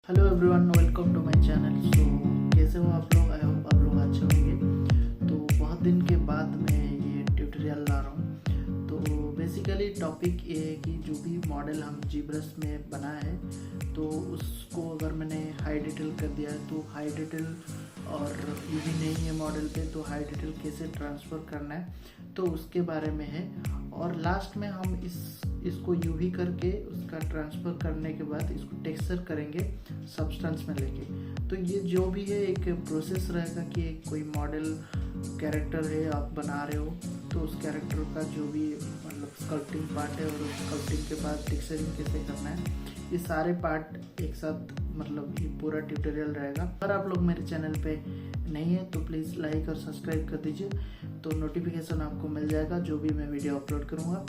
Hello everyone, welcome to my channel. So कैसे हो आप लोग? आई होप आप लोग अच्छे होंगे। तो बहुत दिन के बाद मैं ये ट्यूटोरियल ला रहा हूँ। तो बेसिकली टॉपिक ये है कि जो भी मॉडल हम जीब्रश में बनाए हैं तो उसको अगर मैंने हाई डिटेल कर दिया है तो हाई डिटेल, और ये भी नहीं है मॉडल पे तो हाई डिटेल कैसे ट्रांसफ़र करना है तो उसके बारे में है। और लास्ट में हम इसको यूवी करके उसका ट्रांसफ़र करने के बाद इसको टेक्सचर करेंगे सब्सटेंस में लेके। तो ये जो भी है एक प्रोसेस रहेगा कि एक कोई मॉडल कैरेक्टर है आप बना रहे हो तो उस कैरेक्टर का जो भी मतलब स्कल्पटिंग पार्ट है और उस स्कल्पटिंग के बाद टेक्सचरिंग कैसे करना है, ये सारे पार्ट एक साथ मतलब ये पूरा ट्यूटोरियल रहेगा। अगर आप लोग मेरे चैनल पे नहीं है तो प्लीज़ लाइक और सब्सक्राइब कर दीजिए, तो नोटिफिकेशन आपको मिल जाएगा जो भी मैं वीडियो अपलोड करूँगा।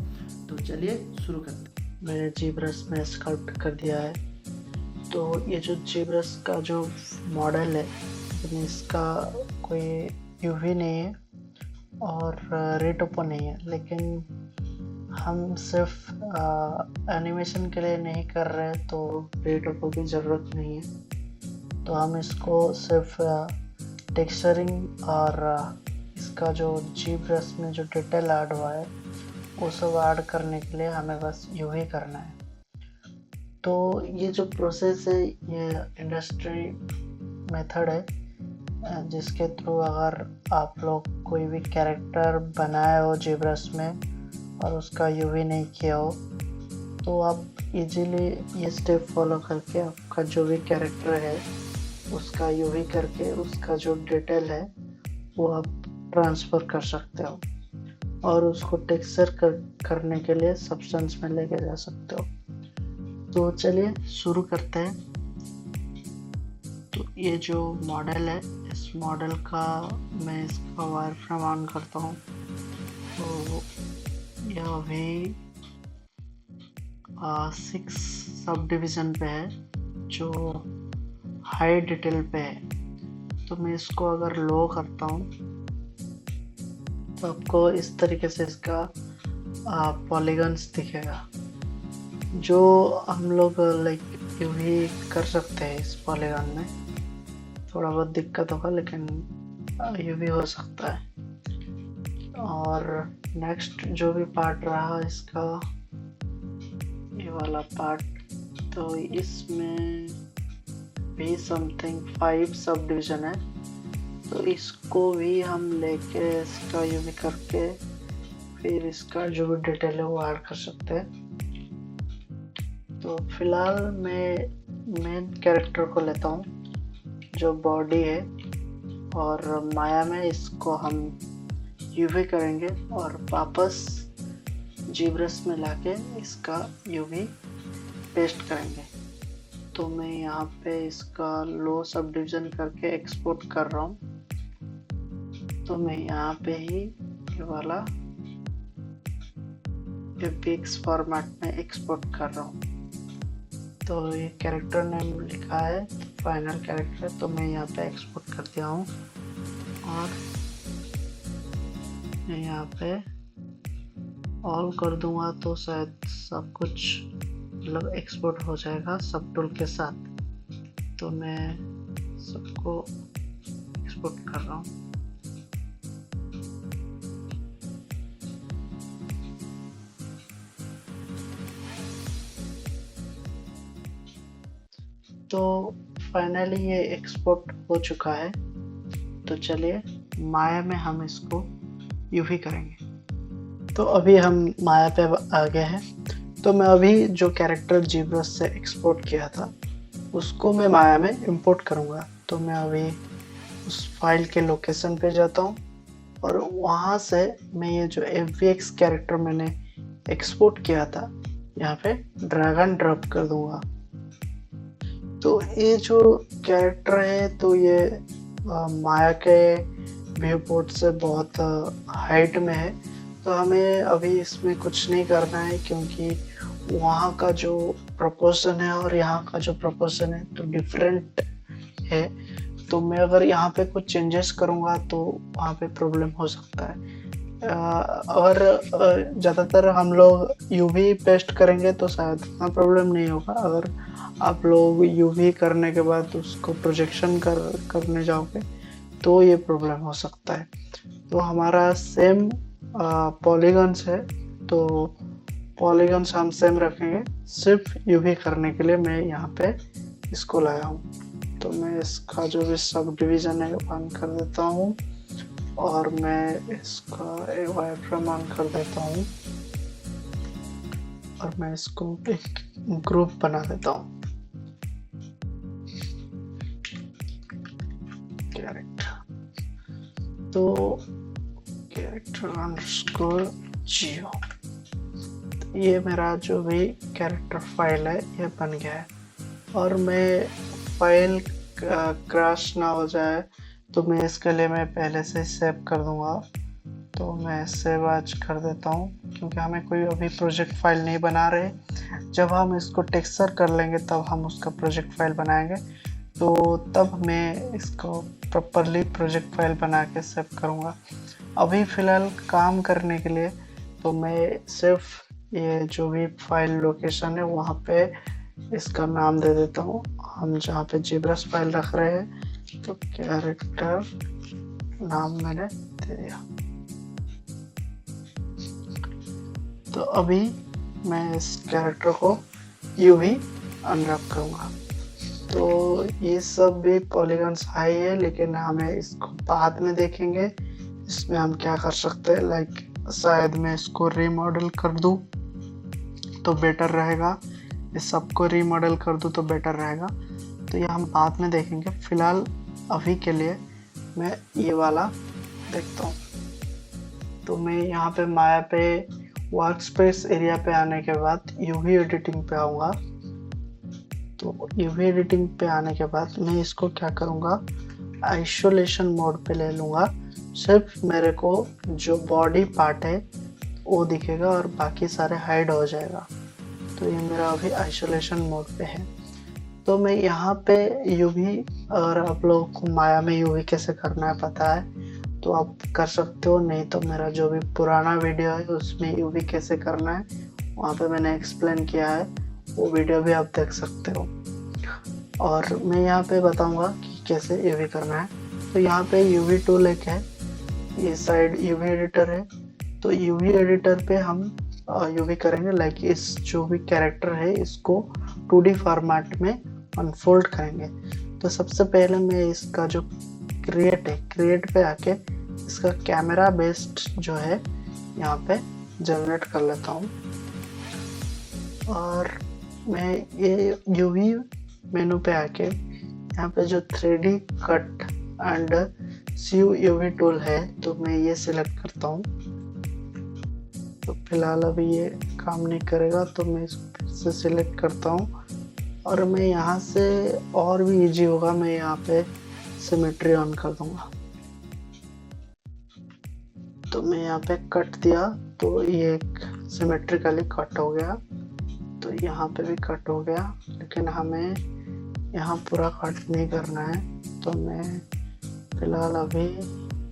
तो चलिए शुरू करते हैं। मैंने जीब्रश में स्कल्प्ट कर दिया है। तो ये जो जीब्रश का जो मॉडल है इसका कोई यूवी नहीं है और रेट ओपन नहीं है, लेकिन हम सिर्फ एनिमेशन के लिए नहीं कर रहे तो रेट ओपन की ज़रूरत नहीं है। तो हम इसको सिर्फ टेक्सचरिंग और इसका जो जीब्रश में जो डिटेल ऐड हुआ है वो सब ऐड करने के लिए हमें बस यूवी करना है। तो ये जो प्रोसेस है ये इंडस्ट्री मेथड है जिसके थ्रू अगर आप लोग कोई भी कैरेक्टर बनाए हो जीब्रश में और उसका यूवी नहीं किया हो तो आप इजीली ये स्टेप फॉलो करके आपका जो भी कैरेक्टर है उसका यूवी करके उसका जो डिटेल है वो आप ट्रांसफ़र कर सकते हो और उसको टेक्सचर करने के लिए सब्सटेंस में लेके जा सकते हो। तो चलिए शुरू करते हैं। तो ये जो मॉडल है इस मॉडल का मैं इसका वायर फ्रेम ऑन करता हूँ। तो यह अभी 6 सब डिवीज़न पे है जो हाई डिटेल पे है। तो मैं इसको अगर लो करता हूँ तो आपको इस तरीके से इसका पॉलीगन्स दिखेगा जो हम लोग लाइक यूवी कर सकते हैं। इस पॉलीगन में थोड़ा बहुत दिक्कत होगा लेकिन यूवी हो सकता है। और नेक्स्ट जो भी पार्ट रहा इसका ये वाला पार्ट, तो इसमें भी समथिंग 5 सब डिवीज़न है। तो इसको भी हम लेके इसका यूवी करके फिर इसका जो भी डिटेल है वो ऐड कर सकते हैं। तो फिलहाल मैं मेन कैरेक्टर को लेता हूँ जो बॉडी है और माया में इसको हम यूवी करेंगे और वापस जीब्रश में लाके इसका यूवी पेस्ट करेंगे। तो मैं यहाँ पे इसका लो सब डिवीज़न करके एक्सपोर्ट कर रहा हूँ। तो मैं यहाँ पे ही ये वाला FBX फॉर्मेट में एक्सपोर्ट कर रहा हूँ। तो ये कैरेक्टर नेम लिखा है फाइनल कैरेक्टर, तो मैं यहाँ पे एक्सपोर्ट कर दिया हूँ और मैं यहाँ पे ऑल कर दूँगा तो शायद सब कुछ मतलब एक्सपोर्ट हो जाएगा सब टूल के साथ। तो मैं सबको एक्सपोर्ट कर रहा हूँ। तो फाइनली ये एक्सपोर्ट हो चुका है। तो चलिए माया में हम इसको यूवी करेंगे। तो अभी हम माया पे आ गए हैं। तो मैं अभी जो कैरेक्टर जीब्रश से एक्सपोर्ट किया था उसको मैं माया में इंपोर्ट करूँगा। तो मैं अभी उस फाइल के लोकेशन पे जाता हूँ और वहाँ से मैं ये जो FBX कैरेक्टर मैंने एक्सपोर्ट किया था यहाँ पे ड्रैग एंड ड्रॉप कर दूँगा। तो ये जो कैरेक्टर है तो ये माया के व्यू पोर्ट से बहुत हाइट में है। तो हमें अभी इसमें कुछ नहीं करना है क्योंकि वहाँ का जो प्रोपोर्शन है और यहाँ का जो प्रोपोर्शन है तो डिफरेंट है। तो मैं अगर यहाँ पे कुछ चेंजेस करूँगा तो वहाँ पे प्रॉब्लम हो सकता है। और ज़्यादातर हम लोग यूवी पेस्ट करेंगे तो शायद इतना प्रॉब्लम नहीं होगा। अगर आप लोग यूवी करने के बाद उसको प्रोजेक्शन करने जाओगे तो ये प्रॉब्लम हो सकता है। तो हमारा सेम पॉलीगन्स है, तो पॉलीगन्स हम सेम रखेंगे, सिर्फ यूवी करने के लिए मैं यहाँ पे इसको लाया हूँ। तो मैं इसका जो भी सब डिवीज़न है बंद कर देता हूँ और मैं इसका वायरफ्रेम ऑन कर देता हूँ और मैं इसको एक ग्रुप बना देता हूँ। तो कैरेक्टर अंडरस्कोर जियो, ये मेरा जो भी कैरेक्टर फाइल है ये बन गया है। और मैं फाइल क्रैश ना हो जाए तो मैं इसके लिए मैं पहले से सेव कर दूंगा। तो मैं सेव आज कर देता हूँ क्योंकि हमें कोई अभी प्रोजेक्ट फाइल नहीं बना रहे। जब हम इसको टेक्सचर कर लेंगे तब हम उसका प्रोजेक्ट फाइल बनाएंगे, तो तब मैं इसको प्रॉपरली प्रोजेक्ट फाइल बना के सेव करूँगा। अभी फ़िलहाल काम करने के लिए तो मैं सिर्फ ये जो भी फाइल लोकेशन है वहाँ पे इसका नाम दे देता हूँ। हम जहाँ पे जीब्रस फाइल रख रहे हैं तो कैरेक्टर नाम मैंने दे दिया। तो अभी मैं इस कैरेक्टर को यूवी अनरैप करूँगा। तो ये सब भी पॉलीगन्स हाई है, लेकिन हमें इसको बाद में देखेंगे। इसमें हम क्या कर सकते हैं, लाइक शायद मैं इसको रीमॉडल कर दूं तो बेटर रहेगा, इस सबको रीमॉडल कर दूं तो बेटर रहेगा। तो ये हम बाद में देखेंगे। फिलहाल अभी के लिए मैं ये वाला देखता हूँ। तो मैं यहाँ पे माया पे वर्क स्पेस एरिया पे आने के बाद यूवी एडिटिंग पे आऊँगा। तो यूवी एडिटिंग पे आने के बाद मैं इसको क्या करूँगा, आइसोलेशन मोड पे ले लूँगा। सिर्फ मेरे को जो बॉडी पार्ट है वो दिखेगा और बाकी सारे हाइड हो जाएगा। तो ये मेरा अभी आइसोलेशन मोड पे है। तो मैं यहाँ पे यूवी, और आप लोगों को माया में यूवी कैसे करना है पता है तो आप कर सकते हो, नहीं तो मेरा जो भी पुराना वीडियो है उसमें यूवी कैसे करना है वहाँ पे मैंने एक्सप्लेन किया है, वो वीडियो भी आप देख सकते हो। और मैं यहाँ पे बताऊँगा कि कैसे यूवी करना है। तो यहाँ पे यूवी टूल एक है, ये साइड यूवी एडिटर है। तो यूवी एडिटर पे हम यूवी करेंगे, लाइक इस जो भी कैरेक्टर है इसको 2D फॉर्मेट में अनफोल्ड करेंगे। तो सबसे पहले मैं इसका जो क्रिएट है, क्रिएट पे आके इसका कैमरा बेस्ड जो है यहाँ पे जनरेट कर लेता हूँ। और मैं ये यूवी मेनू पे आके यहाँ पे जो 3D cut and CU UV tool है तो मैं ये सिलेक्ट करता हूँ। तो फिलहाल अभी ये काम नहीं करेगा तो मैं इसको फिर से सिलेक्ट करता हूँ और मैं यहाँ से, और भी इजी होगा, मैं यहाँ पे सिमेट्री ऑन कर दूंगा। तो मैं यहाँ पे कट दिया तो ये सिमेट्रिकली कट हो गया। तो यहाँ पे भी कट हो गया, लेकिन हमें यहाँ पूरा कट नहीं करना है। तो मैं फिलहाल अभी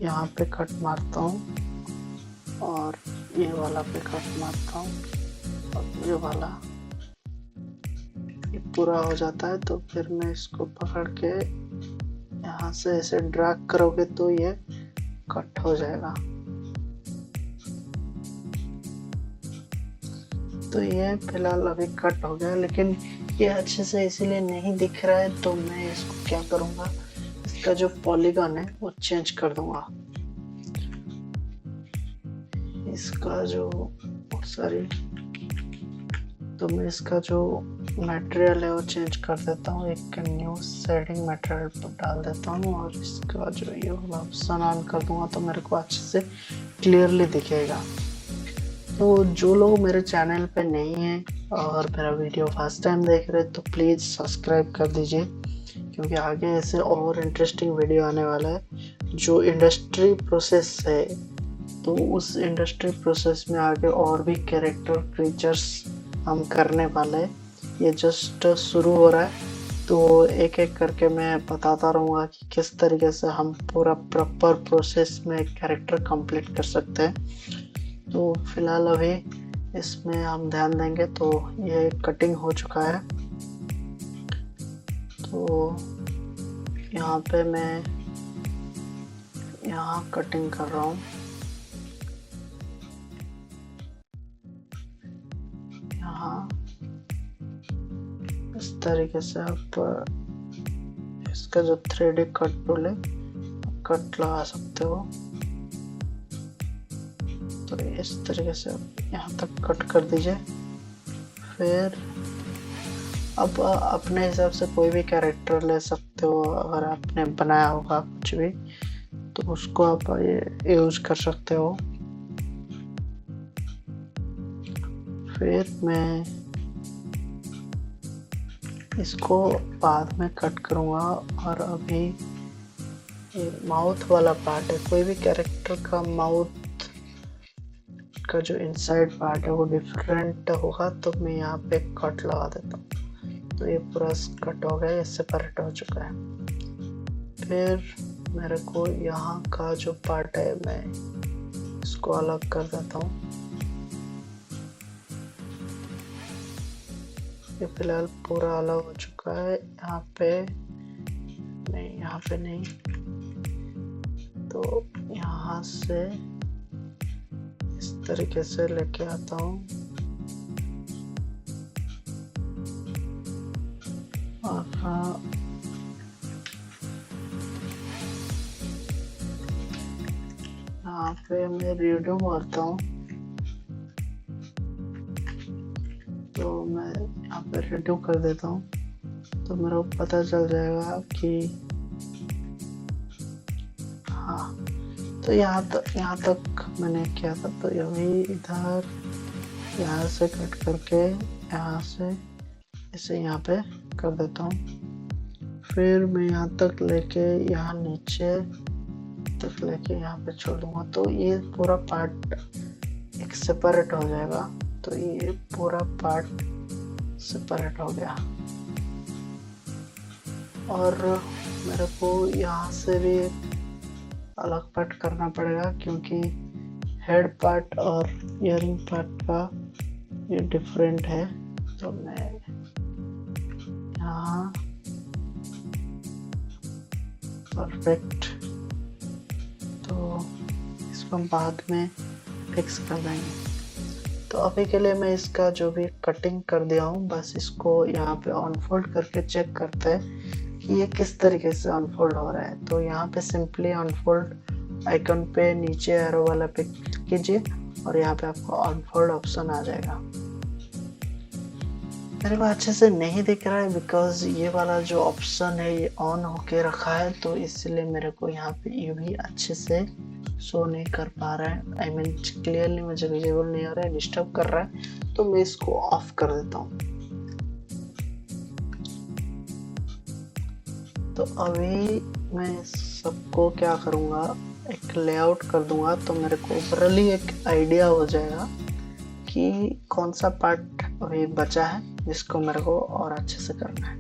यहाँ पे कट मारता हूँ और ये वाला पे कट मारता हूँ और ये वाला, ये पूरा हो जाता है। तो फिर मैं इसको पकड़ के यहाँ से ऐसे ड्रैग करोगे तो ये कट हो जाएगा। तो ये फिलहाल अभी कट हो गया, लेकिन ये अच्छे से इसीलिए नहीं दिख रहा है। तो मैं इसको क्या करूँगा, इसका जो पॉलीगन है वो चेंज कर दूंगा। इसका जो तो मैं इसका जो मटेरियल है वो चेंज कर देता हूँ, एक न्यू शेडिंग मटेरियल पर डाल देता हूँ और इसका जो ये वाला ऑप्शन ऑन कर दूंगा तो मेरे को अच्छे से क्लियरली दिखेगा। तो जो लोग मेरे चैनल पे नहीं हैं और मेरा वीडियो फर्स्ट टाइम देख रहे हैं तो प्लीज़ सब्सक्राइब कर दीजिए, क्योंकि आगे ऐसे और इंटरेस्टिंग वीडियो आने वाला है। जो इंडस्ट्री प्रोसेस है तो उस इंडस्ट्री प्रोसेस में आगे और भी कैरेक्टर क्रीचर्स हम करने वाले हैं। ये जस्ट शुरू हो रहा है, तो एक एक करके मैं बताता रहूँगा कि किस तरीके से हम पूरा प्रॉपर प्रोसेस में कैरेक्टर कंप्लीट कर सकते हैं। तो फिलहाल अभी इसमें हम ध्यान देंगे। तो ये कटिंग हो चुका है तो यहाँ पे मैं यहाँ कटिंग कर रहा हूँ। यहाँ इस तरीके से आप इसका जो 3D कट टूल है कट लगा सकते हो। तो इस तरीके से आप यहाँ तक कट कर दीजिए। फिर अब अपने हिसाब से कोई भी कैरेक्टर ले सकते हो, अगर आपने बनाया होगा कुछ भी तो उसको आप यूज कर सकते हो। फिर मैं इसको बाद में कट करूँगा। और अभी ये माउथ वाला पार्ट है, कोई भी कैरेक्टर का माउथ का जो इनसाइड पार्ट है वो डिफरेंट होगा, तो मैं यहाँ पे कट लगा देता हूँ। तो ये पूरा कट हो गया, ये सेपरेट हो चुका है। फिर मेरे को यहाँ का जो पार्ट है मैं इसको अलग कर देता हूँ। ये फिलहाल पूरा अलग हो चुका है। यहाँ पे नहीं, यहाँ पे नहीं, तो यहाँ से इस तरीके से लेके आता हूँ और यहाँ पे मैं रीडू मारता हूँ। तो मैं यहाँ पे रीडू कर देता हूँ, तो मेरे को पता चल जाएगा कि हाँ। तो यहाँ तक मैंने किया था। तो अभी इधर यहाँ से कट करके यहाँ से इसे यहाँ पे कर देता हूँ। फिर मैं यहाँ तक लेके यहाँ नीचे तक लेके यहाँ पे छोड़ दूंगा। तो ये पूरा पार्ट एक सेपरेट हो जाएगा। तो ये पूरा पार्ट सेपरेट हो गया। और मेरे को यहाँ से भी अलग पार्ट करना पड़ेगा, क्योंकि हेड पार्ट और ईयरिंग पार्ट का ये डिफरेंट है। तो मैं यहाँ परफेक्ट, तो इसको हम बाद में फिक्स कर देंगे। तो अभी के लिए मैं इसका जो भी कटिंग कर दिया हूँ, बस इसको यहाँ पे अनफोल्ड करके चेक करते हैं कि ये किस तरीके से अनफोल्ड हो रहा है। तो यहाँ पे सिंपली अनफोल्ड आइकन पे नीचे एरो वाला पे क्लिक कीजिए और यहाँ पे आपको अनफोल्ड ऑप्शन आ जाएगा। मेरे को अच्छे से नहीं दिख रहा है बिकॉज ये वाला जो ऑप्शन है ये ऑन होके रखा है, तो इसलिए मेरे को यहाँ पे ये भी अच्छे से शो नहीं कर पा रहा है। आई मीन क्लियरली मुझे विजिबल नहीं हो रहा है, डिस्टर्ब कर रहा है। तो मैं इसको ऑफ कर देता हूँ। तो अभी मैं सबको क्या करूँगा, एक लेआउट कर दूंगा, तो मेरे को ओवरऑली एक आइडिया हो जाएगा कि कौन सा पार्ट अभी बचा है जिसको मेरे को और अच्छे से करना है।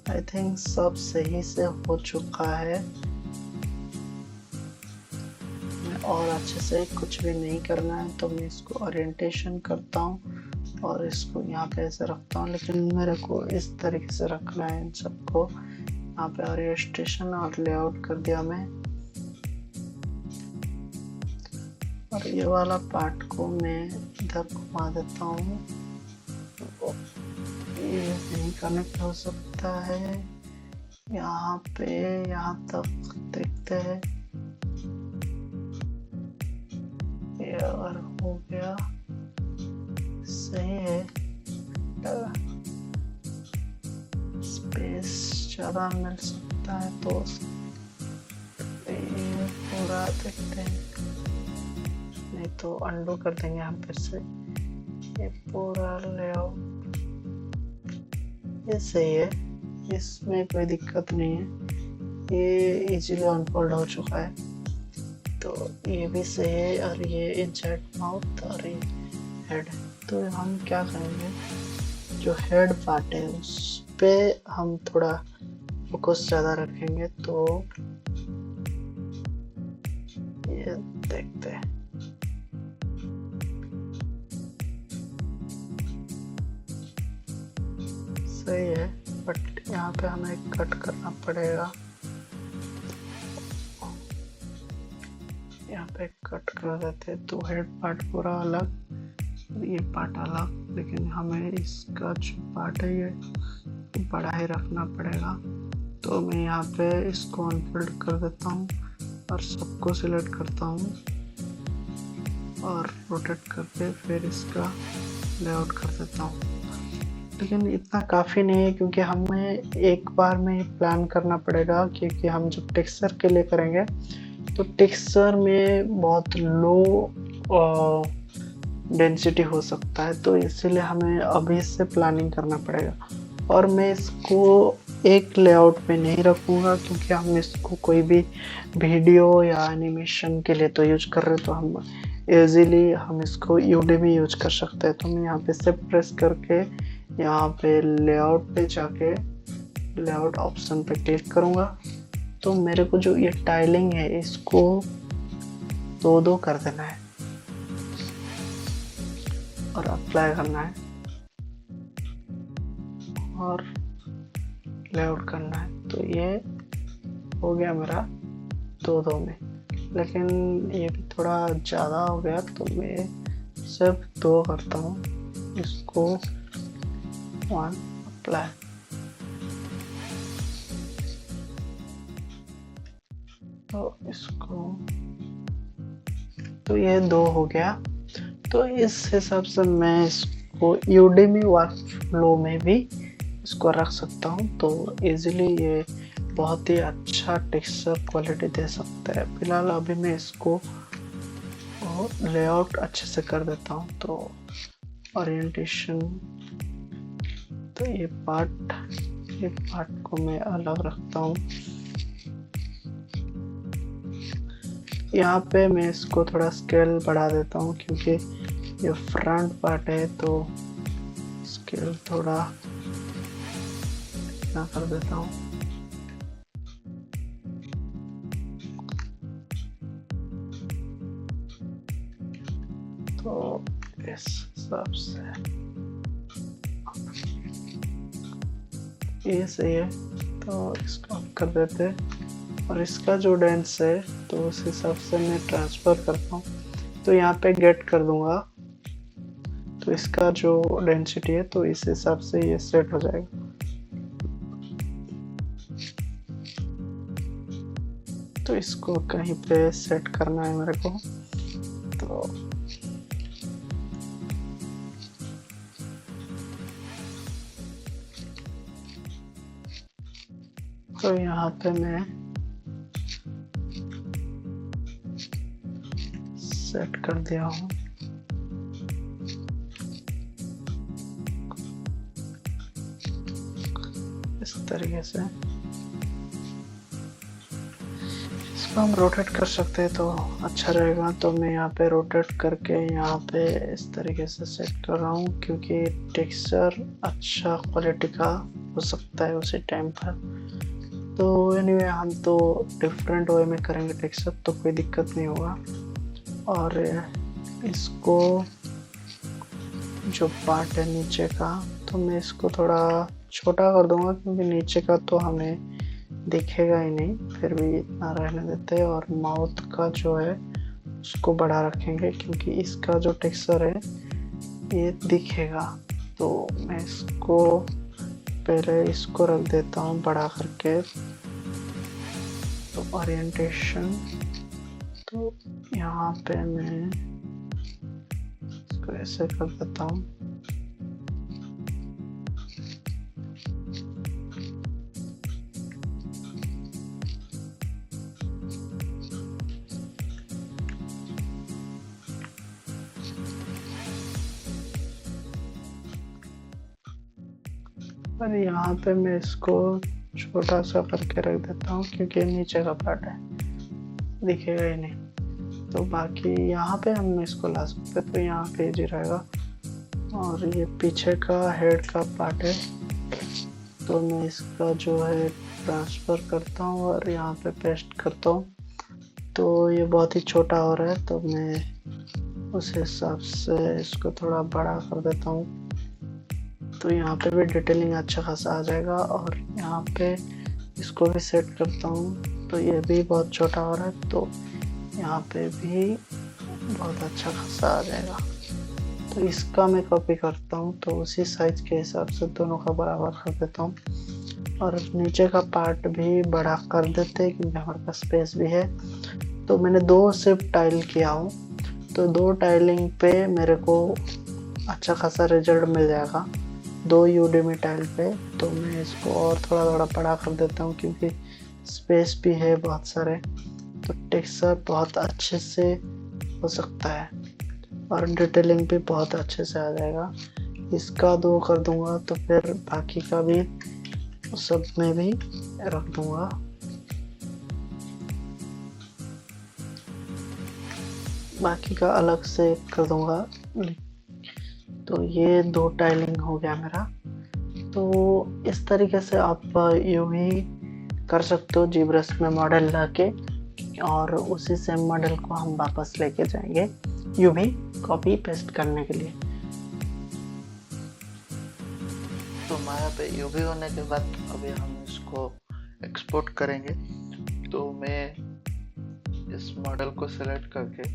आई थिंक सब सही से हो चुका है। मैं और अच्छे से कुछ भी नहीं करना है, तो मैं इसको ओरिएंटेशन करता हूँ और इसको यहाँ पे ऐसे रखता हूँ। लेकिन मेरे को इस तरीके से रखना है इन सबको। यहाँ पे ओरिएंटेशन और लेआउट कर दिया मैं। और ये वाला पार्ट को मैं इधर घुमा देता हूँ। ये नहीं कनेक्ट हो सकता है। यहाँ पे यहाँ तक देखते हैं, ये अगर हो गया सही है। स्पेस ज़्यादा मिल सकता है तो ये पूरा देखते हैं, नहीं तो अंडू कर देंगे हम फिर से। ये पूरा लेआउट ये सही है, इसमें कोई दिक्कत नहीं है। ये इजीली अनफोल्ड हो चुका है, तो ये भी सही है। और ये इनसाइड माउथ और ये हेड। तो हम क्या करेंगे, जो हेड पार्ट है उस पे हम थोड़ा फोकस ज़्यादा रखेंगे। तो ये देखते हैं, सही है, बट यहाँ पे हमें कट करना पड़ेगा। यहाँ पे कट कर देते, तो हेड पार्ट पूरा अलग, ये पार्ट अलग, लेकिन हमें इसका जो पार्ट है ये बड़ा ही रखना पड़ेगा। तो मैं यहाँ पे इसको अनफोल्ड कर देता हूँ और सबको सिलेक्ट करता हूँ और रोटेट करके फिर इसका लेआउट कर देता हूँ। लेकिन इतना काफ़ी नहीं है, क्योंकि हमें एक बार में ही प्लान करना पड़ेगा, क्योंकि हम जब टेक्सचर के लिए करेंगे तो टेक्सचर में बहुत लो डेंसिटी हो सकता है, तो इसीलिए हमें अभी से प्लानिंग करना पड़ेगा। और मैं इसको एक लेआउट में नहीं रखूँगा, क्योंकि हम इसको कोई भी वीडियो या एनिमेशन के लिए तो यूज कर रहे, तो हम इजीली हम इसको यूडेमी यूज कर सकते हैं। तो मैं यहाँ पे शिफ्ट प्रेस करके यहाँ पे लेआउट पे जाके लेआउट ऑप्शन पे क्लिक करूँगा। तो मेरे को जो ये टाइलिंग है इसको दो कर देना है और अप्लाई करना है और लेआउट करना है। तो ये हो गया मेरा दो में, लेकिन ये भी थोड़ा ज़्यादा हो गया, तो मैं सिर्फ 2 करता हूँ। इसको 1 अप्लाई, तो इसको, तो ये 2 हो गया। तो इस हिसाब से मैं इसको यूडेमी वर्कफ्लो में भी इसको रख सकता हूँ, तो इजीली ये बहुत ही अच्छा टेक्सचर क्वालिटी दे सकता है। फिलहाल अभी मैं इसको लेआउट अच्छे से कर देता हूँ। तो ओरिएंटेशन, तो ये पार्ट को मैं अलग रखता हूँ। यहाँ पे मैं इसको थोड़ा स्केल बढ़ा देता हूँ, क्योंकि ये फ्रंट पार्ट है, तो स्केल थोड़ा इतना कर देता हूँ। तो इस हिसाब से ये सही है, तो इसको ऑफ कर देते। और इसका जो डेंस है तो उस हिसाब से मैं ट्रांसफ़र करता हूँ, तो यहाँ पे गेट कर दूंगा। तो इसका जो डेंसिटी है तो इस हिसाब से ये सेट हो जाएगा। तो इसको कहीं पे सेट करना है मेरे को, तो यहाँ पे मैं सेट कर दिया हूँ। इस तरीके से इसको हम रोटेट कर सकते हैं तो अच्छा रहेगा। तो मैं यहाँ पे रोटेट करके यहाँ पे इस तरीके से सेट कर रहा हूँ, क्योंकि टेक्सचर अच्छा क्वालिटी का हो सकता है उसी टाइम पर। तो एनीवे हम तो डिफरेंट वे में करेंगे टेक्सचर, तो कोई दिक्कत नहीं होगा। और इसको जो पार्ट है नीचे का, तो मैं इसको थोड़ा छोटा कर दूंगा, क्योंकि नीचे का तो हमें दिखेगा ही नहीं, फिर भी इतना रहने देते हैं। और माउथ का जो है उसको बड़ा रखेंगे, क्योंकि इसका जो टेक्सचर है ये दिखेगा। तो मैं इसको पहले इसको रख देता हूँ बड़ा करके। तो ओरिएंटेशन, तो यहाँ पे मैं इसको ऐसे कर देता हूँ। और यहाँ पे मैं इसको छोटा सा करके रख देता हूँ, क्योंकि नीचे का पार्ट है दिखेगा ही नहीं। तो बाकी यहाँ पे हम इसको ला सकते हैं, तो यहाँ पे इजी रहेगा। और ये पीछे का हेड का पार्ट है, तो मैं इसका जो है ट्रांसफ़र करता हूँ और यहाँ पे पेस्ट करता हूँ। तो ये बहुत ही छोटा हो रहा है, तो मैं उस हिसाब से इसको थोड़ा बड़ा कर देता हूँ। तो यहाँ पे भी डिटेलिंग अच्छा खासा आ जाएगा। और यहाँ पे इसको भी सेट करता हूँ तो ये भी बहुत छोटा हो रहा है, तो यहाँ पे भी बहुत अच्छा खासा आ जाएगा। तो इसका मैं कॉपी करता हूँ, तो उसी साइज के हिसाब से दोनों का बराबर कर देता हूँ। और नीचे का पार्ट भी बड़ा कर देते हैं क्योंकि हमारे पास स्पेस भी है। तो मैंने 2 सिर्फ टाइल किया हूँ, तो 2 टाइलिंग पे मेरे को अच्छा खासा रिजल्ट मिल जाएगा 2 यूडीमी टाइल पे। तो मैं इसको और थोड़ा थोड़ा बड़ा कर देता हूँ क्योंकि स्पेस भी है बहुत सारे, तो टेक्सचर बहुत अच्छे से हो सकता है और डिटेलिंग भी बहुत अच्छे से आ जाएगा। इसका 2 कर दूंगा तो फिर बाकी का भी सब में भी रख दूंगा। बाकी का अलग से कर दूंगा। तो ये 2 टाइलिंग हो गया मेरा। तो इस तरीके से आप यूं ही कर सकते हो जीब्रश में मॉडल लाके, और उसी सेम मॉडल को हम वापस लेके जाएंगे यूं भी कॉपी पेस्ट करने के लिए। तो माया पे यूवी होने के बाद अभी हम इसको एक्सपोर्ट करेंगे। तो मैं इस मॉडल को सिलेक्ट करके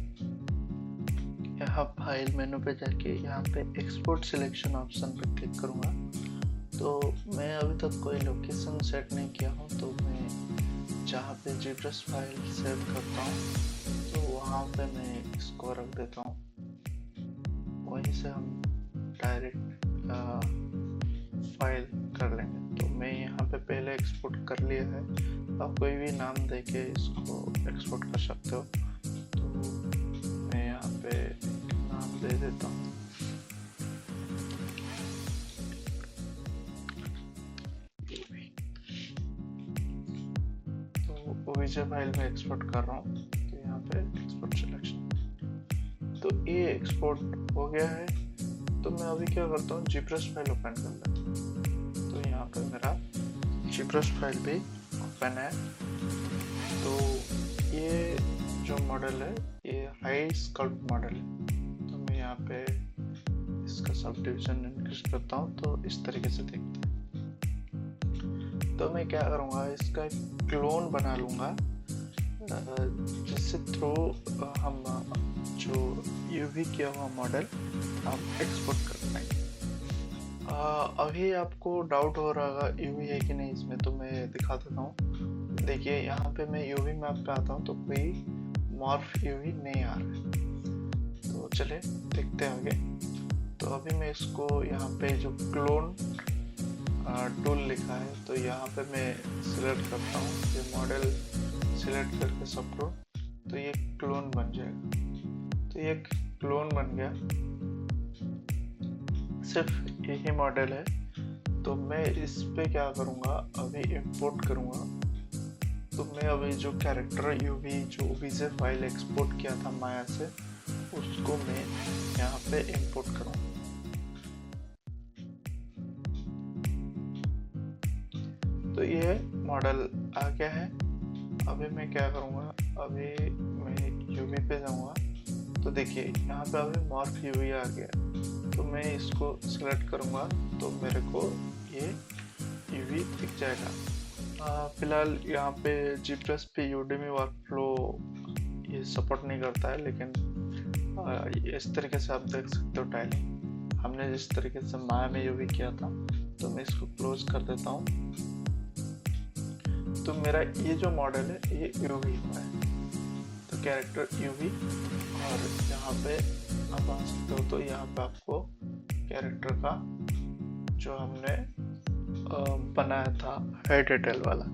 यहाँ फाइल मेनू पे जाके यहाँ पे एक्सपोर्ट सिलेक्शन ऑप्शन पे क्लिक करूँगा। तो मैं अभी तक कोई लोकेशन सेट नहीं किया हूँ, तो मैं जहाँ पे जीब्रश फाइल सेव करता हूँ तो वहाँ पे मैं इसको रख देता हूँ। वहीं से हम डायरेक्ट फाइल कर लेंगे। तो मैं यहाँ पे पहले एक्सपोर्ट कर लिया है, आप कोई भी नाम देके इसको एक्सपोर्ट कर सकते हो। तो मैं यहाँ पे नाम दे देता हूँ। तो OBJ फाइल में एक्सपोर्ट कर रहा हूँ, तो यहाँ पे एक्सपोर्ट सिलेक्शन, तो ये एक्सपोर्ट हो गया है। तो मैं अभी क्या करता हूँ, जीब्रश फाइल ओपन कर लेता हूँ। तो यहाँ पे मेरा जीब्रश फाइल भी ओपन है। तो ये जो मॉडल है ये हाई स्कल्प मॉडल है। तो मैं यहाँ पे इसका सब डिविजन इंक्रीज करता हूँ, तो इस तरीके से देखते हैं। तो मैं क्या करूँगा, इसका एक क्लोन बना लूँगा जिससे थ्रू हम जो यूवी किया हुआ मॉडल हम एक्सपोर्ट कर पाएंगे। अभी आपको डाउट हो रहा होगा यूवी है कि नहीं इसमें, तो मैं दिखा देता हूँ। देखिए यहाँ पे मैं यूवी मैप पे आता हूँ तो कोई मॉर्फ यूवी नहीं आ रहा है। तो चलिए देखते हैं आगे। तो अभी मैं इसको यहाँ पे जो क्लोन टूल लिखा है, तो यहाँ पे मैं सिलेक्ट करता हूँ ये मॉडल, सिलेक्ट करके सब टूल, तो ये क्लोन बन जाएगा। तो ये क्लोन बन गया, सिर्फ यही मॉडल है। तो मैं इस पे क्या करूँगा, अभी इंपोर्ट करूँगा। तो मैं अभी जो कैरेक्टर यूवी जो OBJ फाइल एक्सपोर्ट किया था माया से, उसको मैं यहाँ पे इंपोर्ट करूँगा। तो ये मॉडल आ गया है। अभी मैं क्या करूँगा, अभी मैं यूवी पे जाऊँगा। तो देखिए यहाँ पे अभी मॉर्फ यूवी आ गया, तो मैं इसको सिलेक्ट करूँगा तो मेरे को ये यूवी दिख जाएगा। फिलहाल यहाँ पे जीब्रश पे यूडेमी वर्कफ्लो ये सपोर्ट नहीं करता है, लेकिन इस तरीके से आप देख सकते हो टाइलिंग हमने जिस तरीके से माया में यूवी किया था। तो मैं इसको क्लोज कर देता हूँ। तो मेरा ये जो मॉडल है ये यूवी हुआ है, तो कैरेक्टर यूवी। और यहाँ पे आप आ सकते हो, तो यहाँ पे आपको कैरेक्टर का जो हमने बनाया था हेड डिटेल वाला।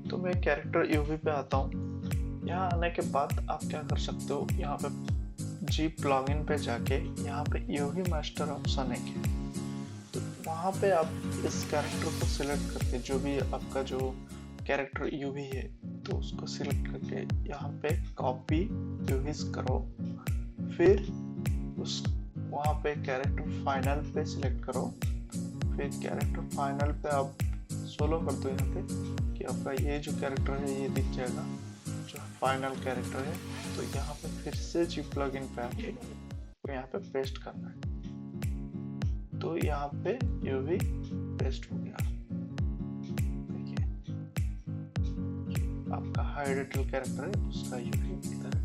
तो मैं कैरेक्टर यूवी पे आता हूँ। यहाँ आने के बाद आप क्या कर सकते हो, यहाँ पे जी प्लगइन पे जाके यहाँ पे यूवी मास्टर ऑप्शन है, तो वहाँ पे आप इस कैरेक्टर को सिलेक्ट करके जो भी आपका जो कैरेक्टर यूवी है तो उसको सिलेक्ट करके यहाँ पे कॉपी यूवीज करो। फिर उस वहाँ पे कैरेक्टर फाइनल पे सिलेक्ट करो। फिर कैरेक्टर फाइनल पे आप सोलो कर दो यहाँ पे कि आपका ये जो कैरेक्टर है ये दिख जाएगा जो फाइनल कैरेक्टर है। तो यहाँ पे फिर से जी प्लगइन पे आके तो यहाँ पे पेस्ट करना है। तो यहाँ पे यूवी पेस्ट हो गया। देखिए आपका हाई डिटेल कैरेक्टर है, उसका यूवी इधर है।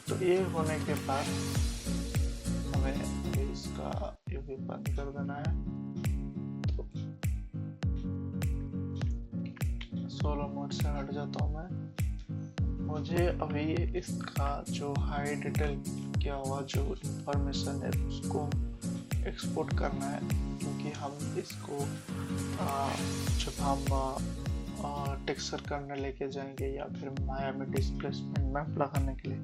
तो ये होने के बाद हमें अभी इसका यूवी बंद कर देना है। तो सोलो मोड से हट जाता हूँ मैं। मुझे अभी इसका जो हाई डिटेल किया हुआ जो इंफॉर्मेशन है उसको एक्सपोर्ट करना है, क्योंकि हम इसको जब हम टेक्सचर करने लेके जाएंगे या फिर माया में डिस्प्लेसमेंट मैप लगाने के लिए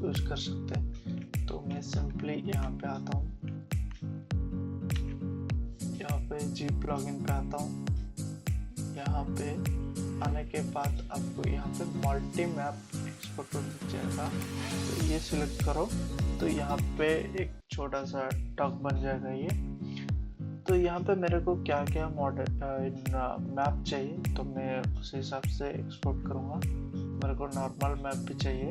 यूज कर सकते हैं। तो मैं सिंपली यहाँ पे आता हूँ, यहाँ पे जी प्लगइन पे आता हूँ। यहाँ पे आने के बाद आपको यहाँ पे मल्टी मैप एक्सपोर्टर दिख जाएगा, तो ये सिलेक्ट करो। तो यहाँ पे एक छोटा सा टॉक बन जाएगा ये। तो यहाँ पे मेरे को क्या क्या मॉडल मैप चाहिए, तो मैं उस हिसाब से एक्सपोर्ट करूँगा। मेरे को नॉर्मल मैप भी चाहिए,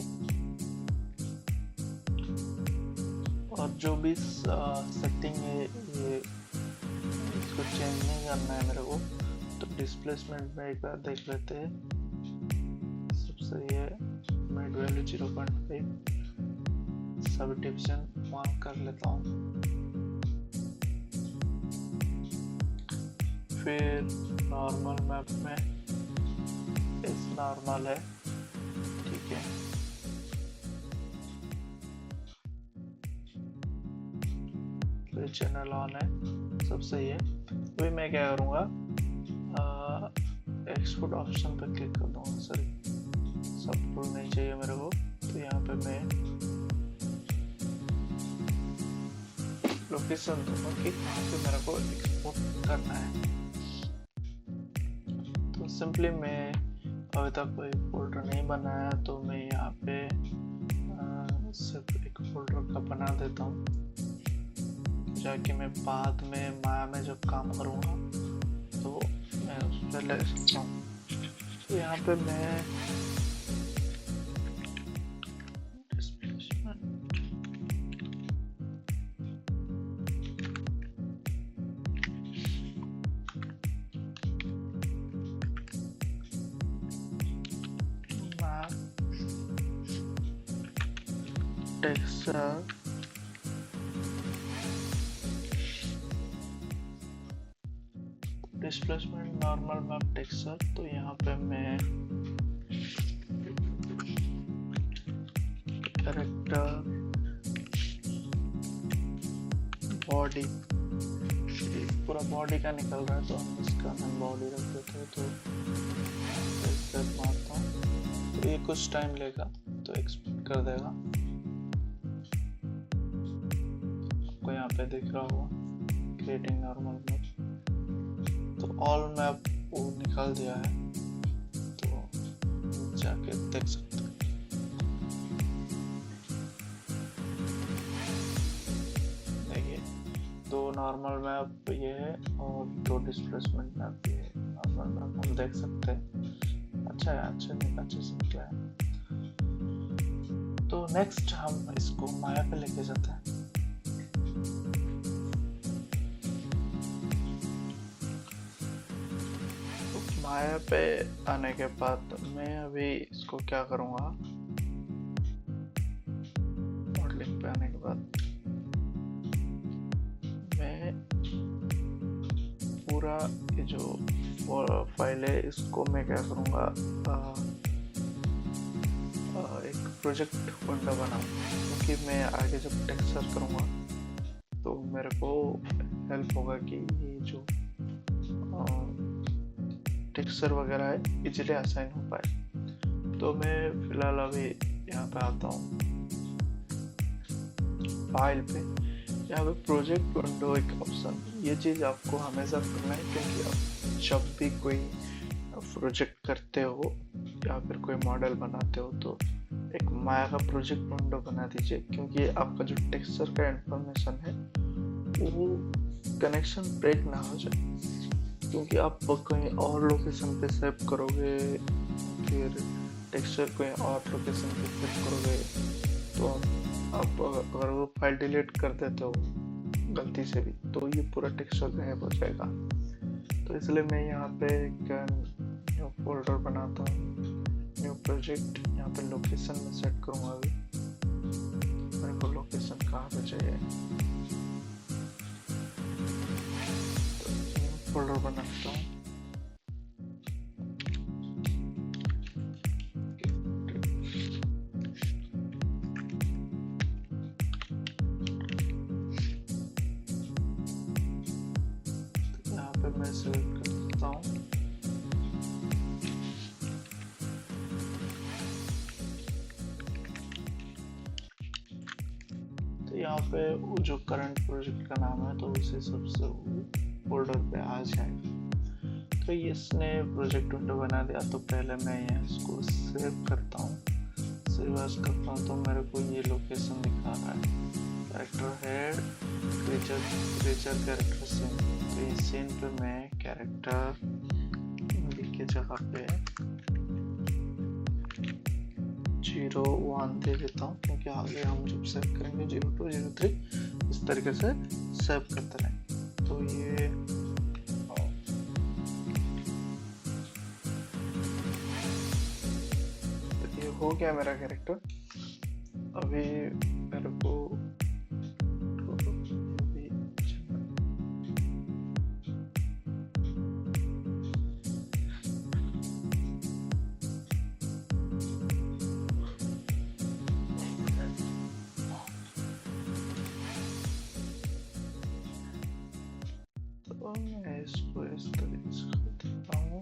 और जो भी सेटिंग है ये इसको चेंज नहीं करना है मेरे को। तो डिस्प्लेसमेंट में एक बार देख लेते हैं। सबसे ये मिड वैल्यू 0.5, सब डिवीजन 1 कर लेता हूँ। फिर नॉर्मल मैप में इस नॉर्मल है, ठीक है। फिर चैनल ऑन है, सब सही है। अभी मैं क्या करूँगा, एक्सपोर्ट ऑप्शन पर क्लिक कर दूँगा। सॉरी, सब रूल नहीं चाहिए मेरे को। तो यहाँ पे मैं लोकेशन दूंगा कि कहाँ पे मेरे को एक्सपोर्ट करना है। तो सिंपली मैं अभी तक कोई फोल्डर नहीं बनाया, तो मैं यहाँ पे सिर्फ एक फोल्डर का बना देता हूँ, जाके मैं बाद में माया में जब काम करूँगा तो मैं उस पर ले सकता हूँ। तो यहाँ पे मैं texture displacement normal map texture. तो यहाँ पे मैं कैरेक्टर बॉडी, पूरा बॉडी का निकल रहा है, तो हम इसका मैं बॉडी रख देते हैं। तो मारता हूँ, तो ये कुछ टाइम लेगा, तो एक्सपोर्ट कर देगा। आपको यहाँ पे दिख रहा होगा क्रिएटिंग नॉर्मल मैप। तो ऑल मैप वो निकाल दिया है, तो जाके देख सकते हैं। देखिए, 2 नॉर्मल मैप ये है और 2 डिस्प्लेसमेंट मैप ये है। नॉर्मल मैप हम देख सकते हैं, अच्छा है, अच्छे से निकला है। तो नेक्स्ट हम इसको माया पे लेके जाते हैं। माया पे आने के बाद मैं अभी इसको क्या करूँगा, मॉडलिंग पे आने के बाद मैं पूरा ये जो फाइल है इसको मैं क्या करूँगा, एक प्रोजेक्ट विंडो बनाऊँ, क्योंकि मैं आगे जब टेक्सचर करूँगा तो मेरे को हेल्प होगा कि ये जो टेक्सचर वगैरह है इजीली असाइन हो पाए। तो मैं फिलहाल अभी यहाँ पे आता हूँ फाइल पे, यहाँ पे प्रोजेक्ट विंडो एक ऑप्शन। ये चीज़ आपको हमेशा करना है, क्योंकि आप जब भी कोई प्रोजेक्ट करते हो या फिर कोई मॉडल बनाते हो तो एक माया का प्रोजेक्ट विंडो बना दीजिए, क्योंकि आपका जो टेक्सचर का इंफॉर्मेशन है वो कनेक्शन ब्रेक ना हो जाए। क्योंकि आप कहीं और लोकेशन पे सेव करोगे, फिर टेक्सचर कोई और लोकेशन पे सेव करोगे, तो आप अगर वो फाइल डिलीट कर देते हो गलती से भी तो ये पूरा टेक्सचर गायब हो जाएगा। तो इसलिए मैं यहाँ पे एक न्यू फोल्डर बनाता हूँ, न्यू प्रोजेक्ट। यहाँ पे लोकेशन में सेट करूँगा। अभी मेरे को लोकेशन कहाँ पे चाहिए, तो न्यू फोल्डर बनाता हूँ। मैं सेलेक्ट करता हूँ। तो यहाँ पे वो जो करंट प्रोजेक्ट का नाम है तो उसे सबसे फोल्डर पे आ जाएगा। तो इसने प्रोजेक्ट विंडो बना दिया। तो पहले मैं इसको सेव करता हूँ। सेव एज करता हूँ तो मेरे को ये लोकेशन दिखा रहा है, character head, creature character scene. तो इस सीन पे मैं कैरेक्टर की जगह पे 01 दे देता हूँ, क्योंकि आगे हम जब सेव करेंगे 02, 03 इस तरीके से सेव करते रहें। तो ये हो गया मेरा कैरेक्टर। अभी मेरे को मैं इसको इस तरीके से करता हूँ।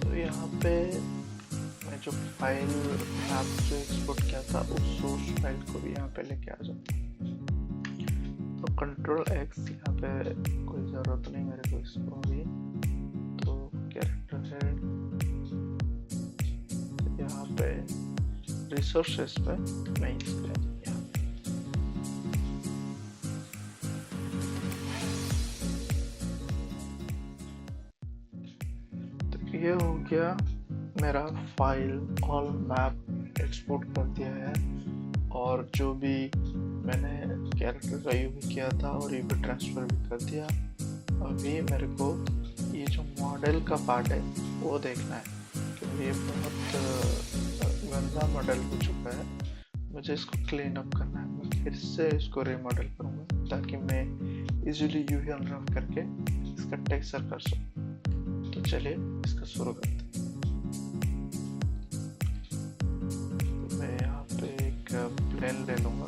तो यहाँ पे मैं जो फाइल मैप जो एक्सपोर्ट किया था उस सोर्स फाइल को भी यहाँ पे लेके आ जाता हूँ। तो कंट्रोल X, यहाँ पे कोई ज़रूरत नहीं मेरे को इसको भी। तो कैरेक्टर हेड यहाँ पे रिसोर्सेस पे मैं इसको यहाँ तो ये हो गया मेरा फाइल ऑल मैप एक्सपोर्ट कर दिया है। और जो भी मैंने कैरेक्टर का यूवी किया था और यूवी ट्रांसफर भी कर दिया। अभी मेरे को ये जो मॉडल का पार्ट है वो देखना है, क्योंकि ये बहुत गंदा मॉडल हो चुका है। मुझे इसको क्लीन अप करना है। मैं फिर से इसको रीमॉडल करूँगा ताकि मैं इजीली यूवी अनरॉफ करके इसका टेक्सचर कर सकूँ। तो चलिए इसका शुरू करते हैं। तो मैं यहाँ पे एक प्लेन ले लूँगा।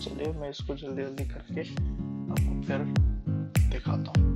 चलिए मैं इसको जल्दी जल्दी करके आपको फिर दिखाता हूँ।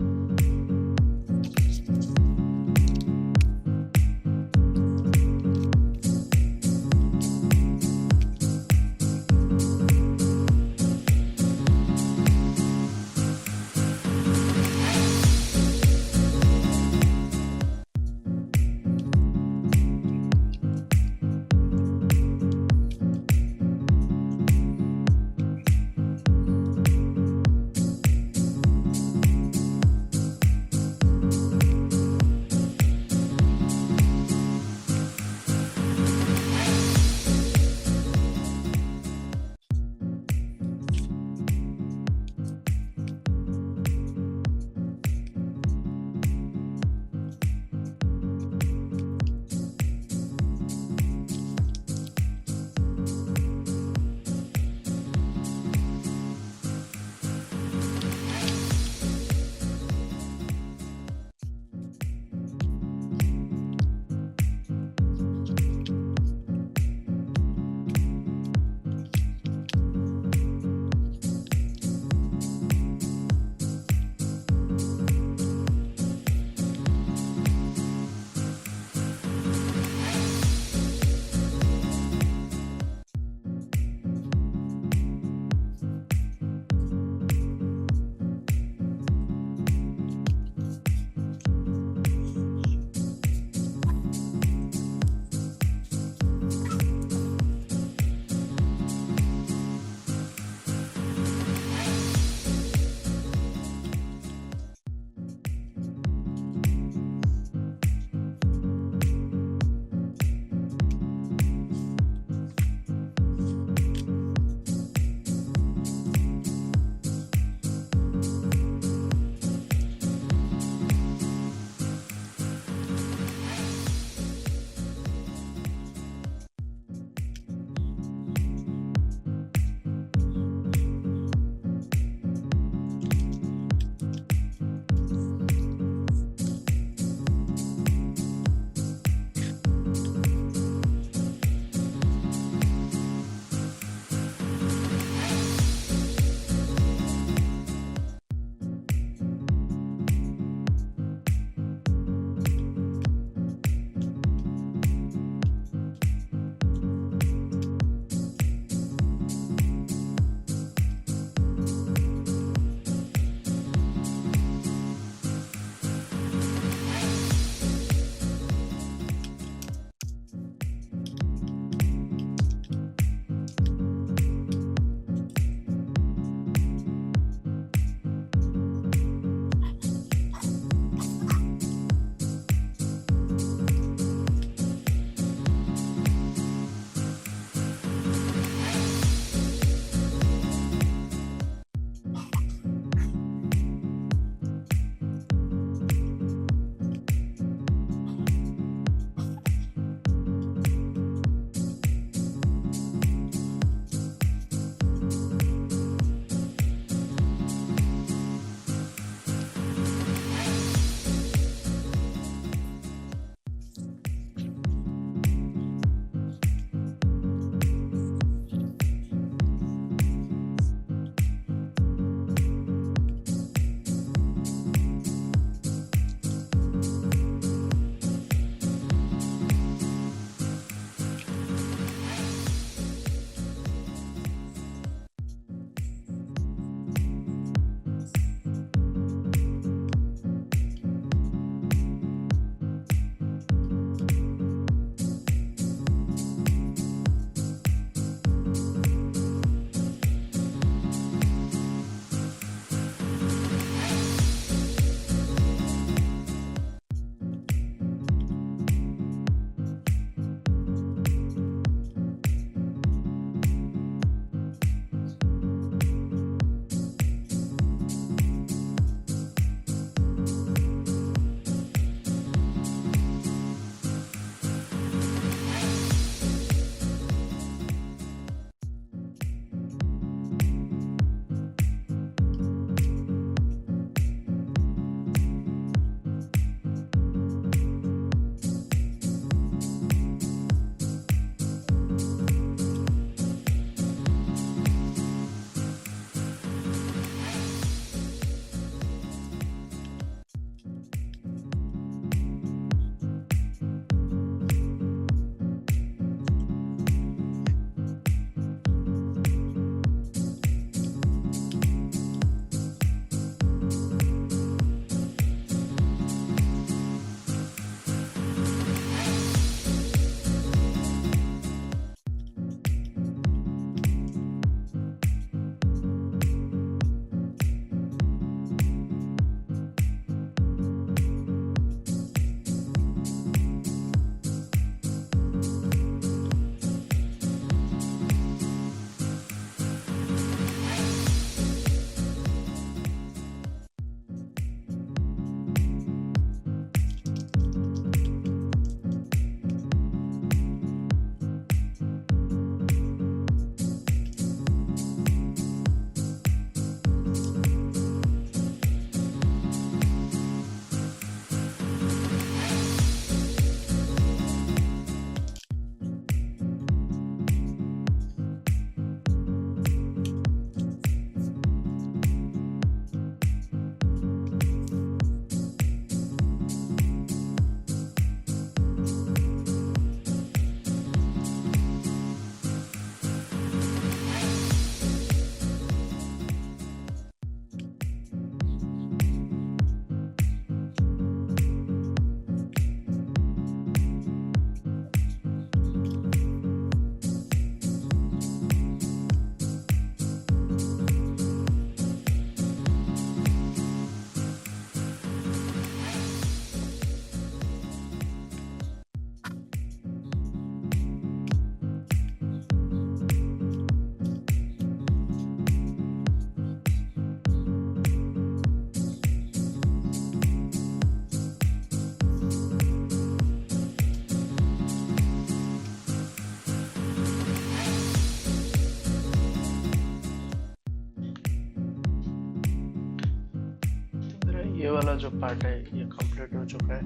जो पार्ट है ये कंप्लीट हो चुका है।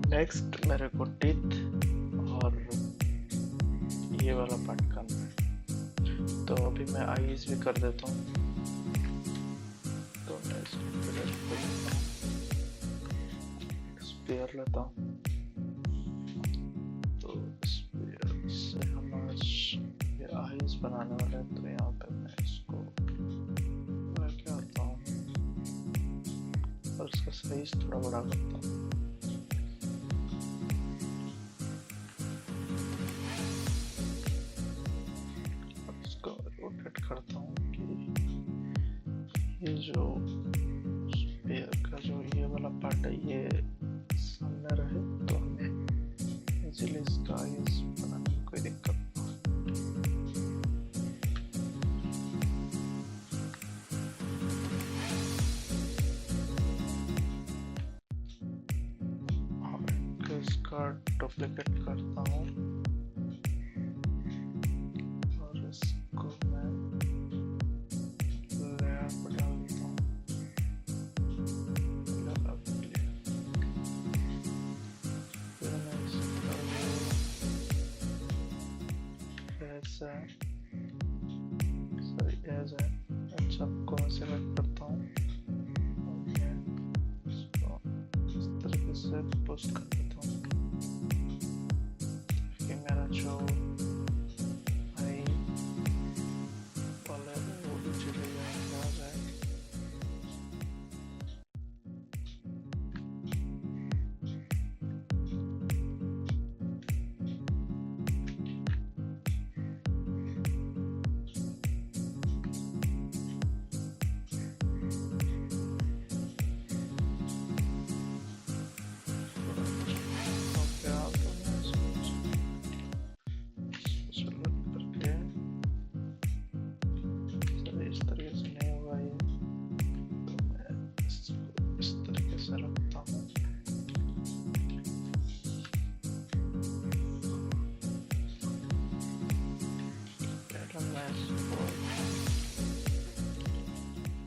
नेक्स्ट मेरे को टीथ और ये वाला पार्ट करना है, तो अभी मैं आईज भी कर देता हूँ। तो मैं स्पेयर लेता हूँ, तो स्पेयर से हम आज ये आईज बनाने वाले हैं। तो यहाँ पे मैं इसको लेके आता हूँ और इसका साइज थोड़ा बड़ा करता हूँ। करता हूँ कि ये जो स्पेयर का जो ये वाला पार्ट है ये सामने रहे, तो हमें इजीली इसका आईज बनाने में कोई दिक्कत ना हो। इसका डुप्लीकेट करता हूँ और इसको मैं सबको मैं सेलेक्ट करता हूँ और मैं इसको इस तरीके से पोस्ट कर देता हूँ कि मेरा जो आई वाला है वो भी चले आ जाए।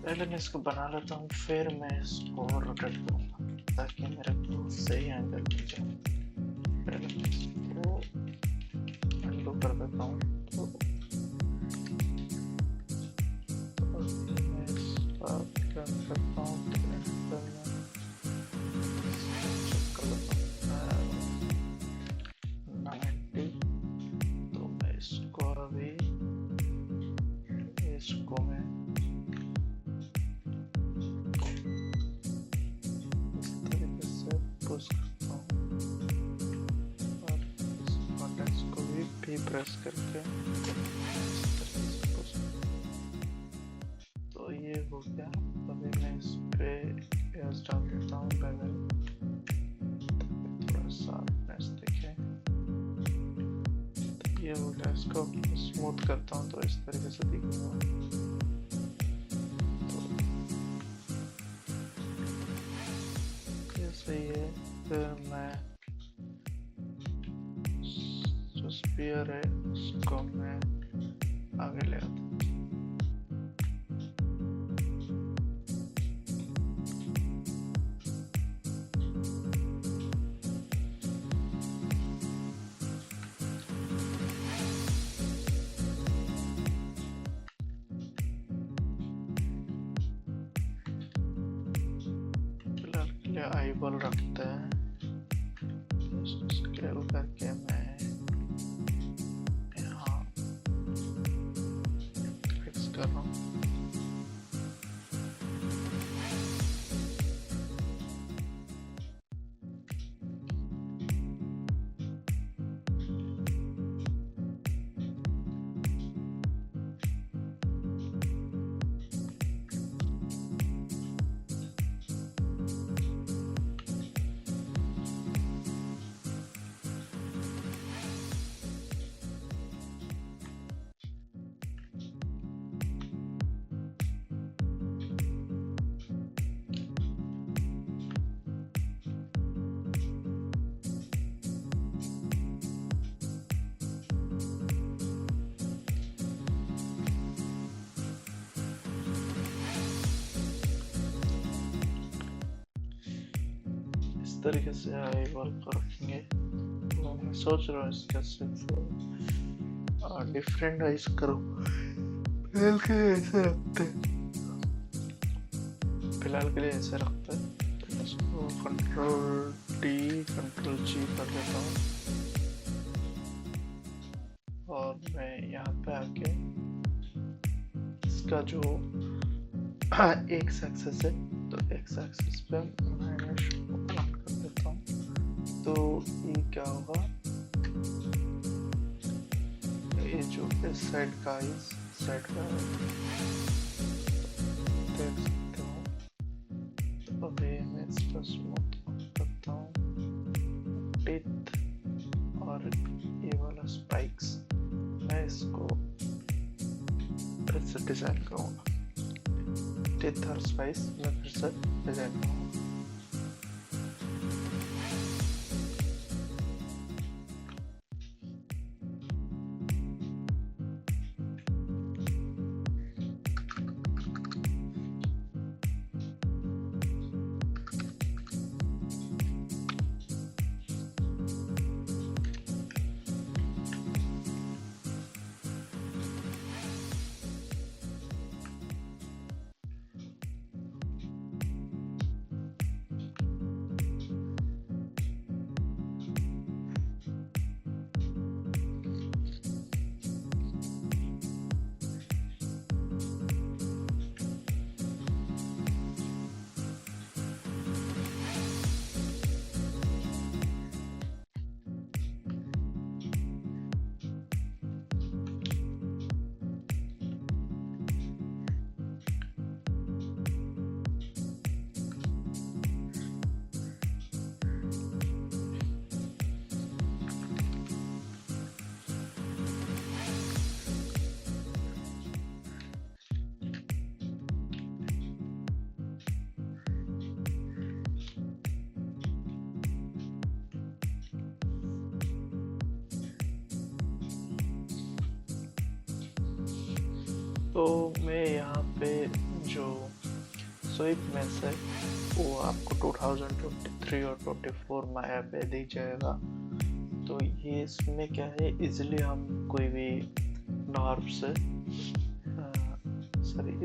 पहले मैं इसको बना लेता हूँ, फिर मैं इसको रोटेट करूँगा ताकि मेरे को सही एंगल मिल जाए। पहले मैं इसको अंडू कर देता हूँ, तो मैं इसका क्या करता हूँ तो मैं इसको अभी इसको मैं प्रेस करके तो ये हो गया। अभी मैं इस पे एज डाल देता हूँ बेवल, थोड़ा शार्पनेस दिखे। तो ये हो गया, इसको स्मूथ करता हूँ तो इस तरीके से दिखेगा। तो ये सही है। फिर मैं स्पेयर है उसको मैं आगे ले आता हूँ। फिलहाल के लिए आई बॉल रखते हैं, इसको स्केल करके मैं कर रहा हूँ। तरीके से आई वर्क रखेंगे। तो मैं सोच रहा हूँ इसका सिर्फ डिफरेंट आइज करो। फिलहाल के लिए ऐसे रखते हैं। तो मैं इसको कंट्रोल डी कंट्रोल जी कर लेता हूँ और मैं यहाँ पे आके इसका जो एक्स एक्सिस है तो एक्स एक्सिस पे माइनस कर देता हूँ। तो ये क्या होगा, ये जो इस साइड का इस साइड का देख सकते हो। तो अभी मैं इस पर स्मूथ करता हूँ टिथ और ये वाला स्पाइक्स मैं इसको फिर से डिजाइन करूँगा। टिथ और स्पाइक्स मैं फिर से डिजाइन करूँगा। तो मैं यहाँ पे जो स्वीप मैच है वो आपको 2023 और 24 में ऐप पे दिख जाएगा। तो ये इसमें क्या है, इजीली हम कोई भी नॉर्म से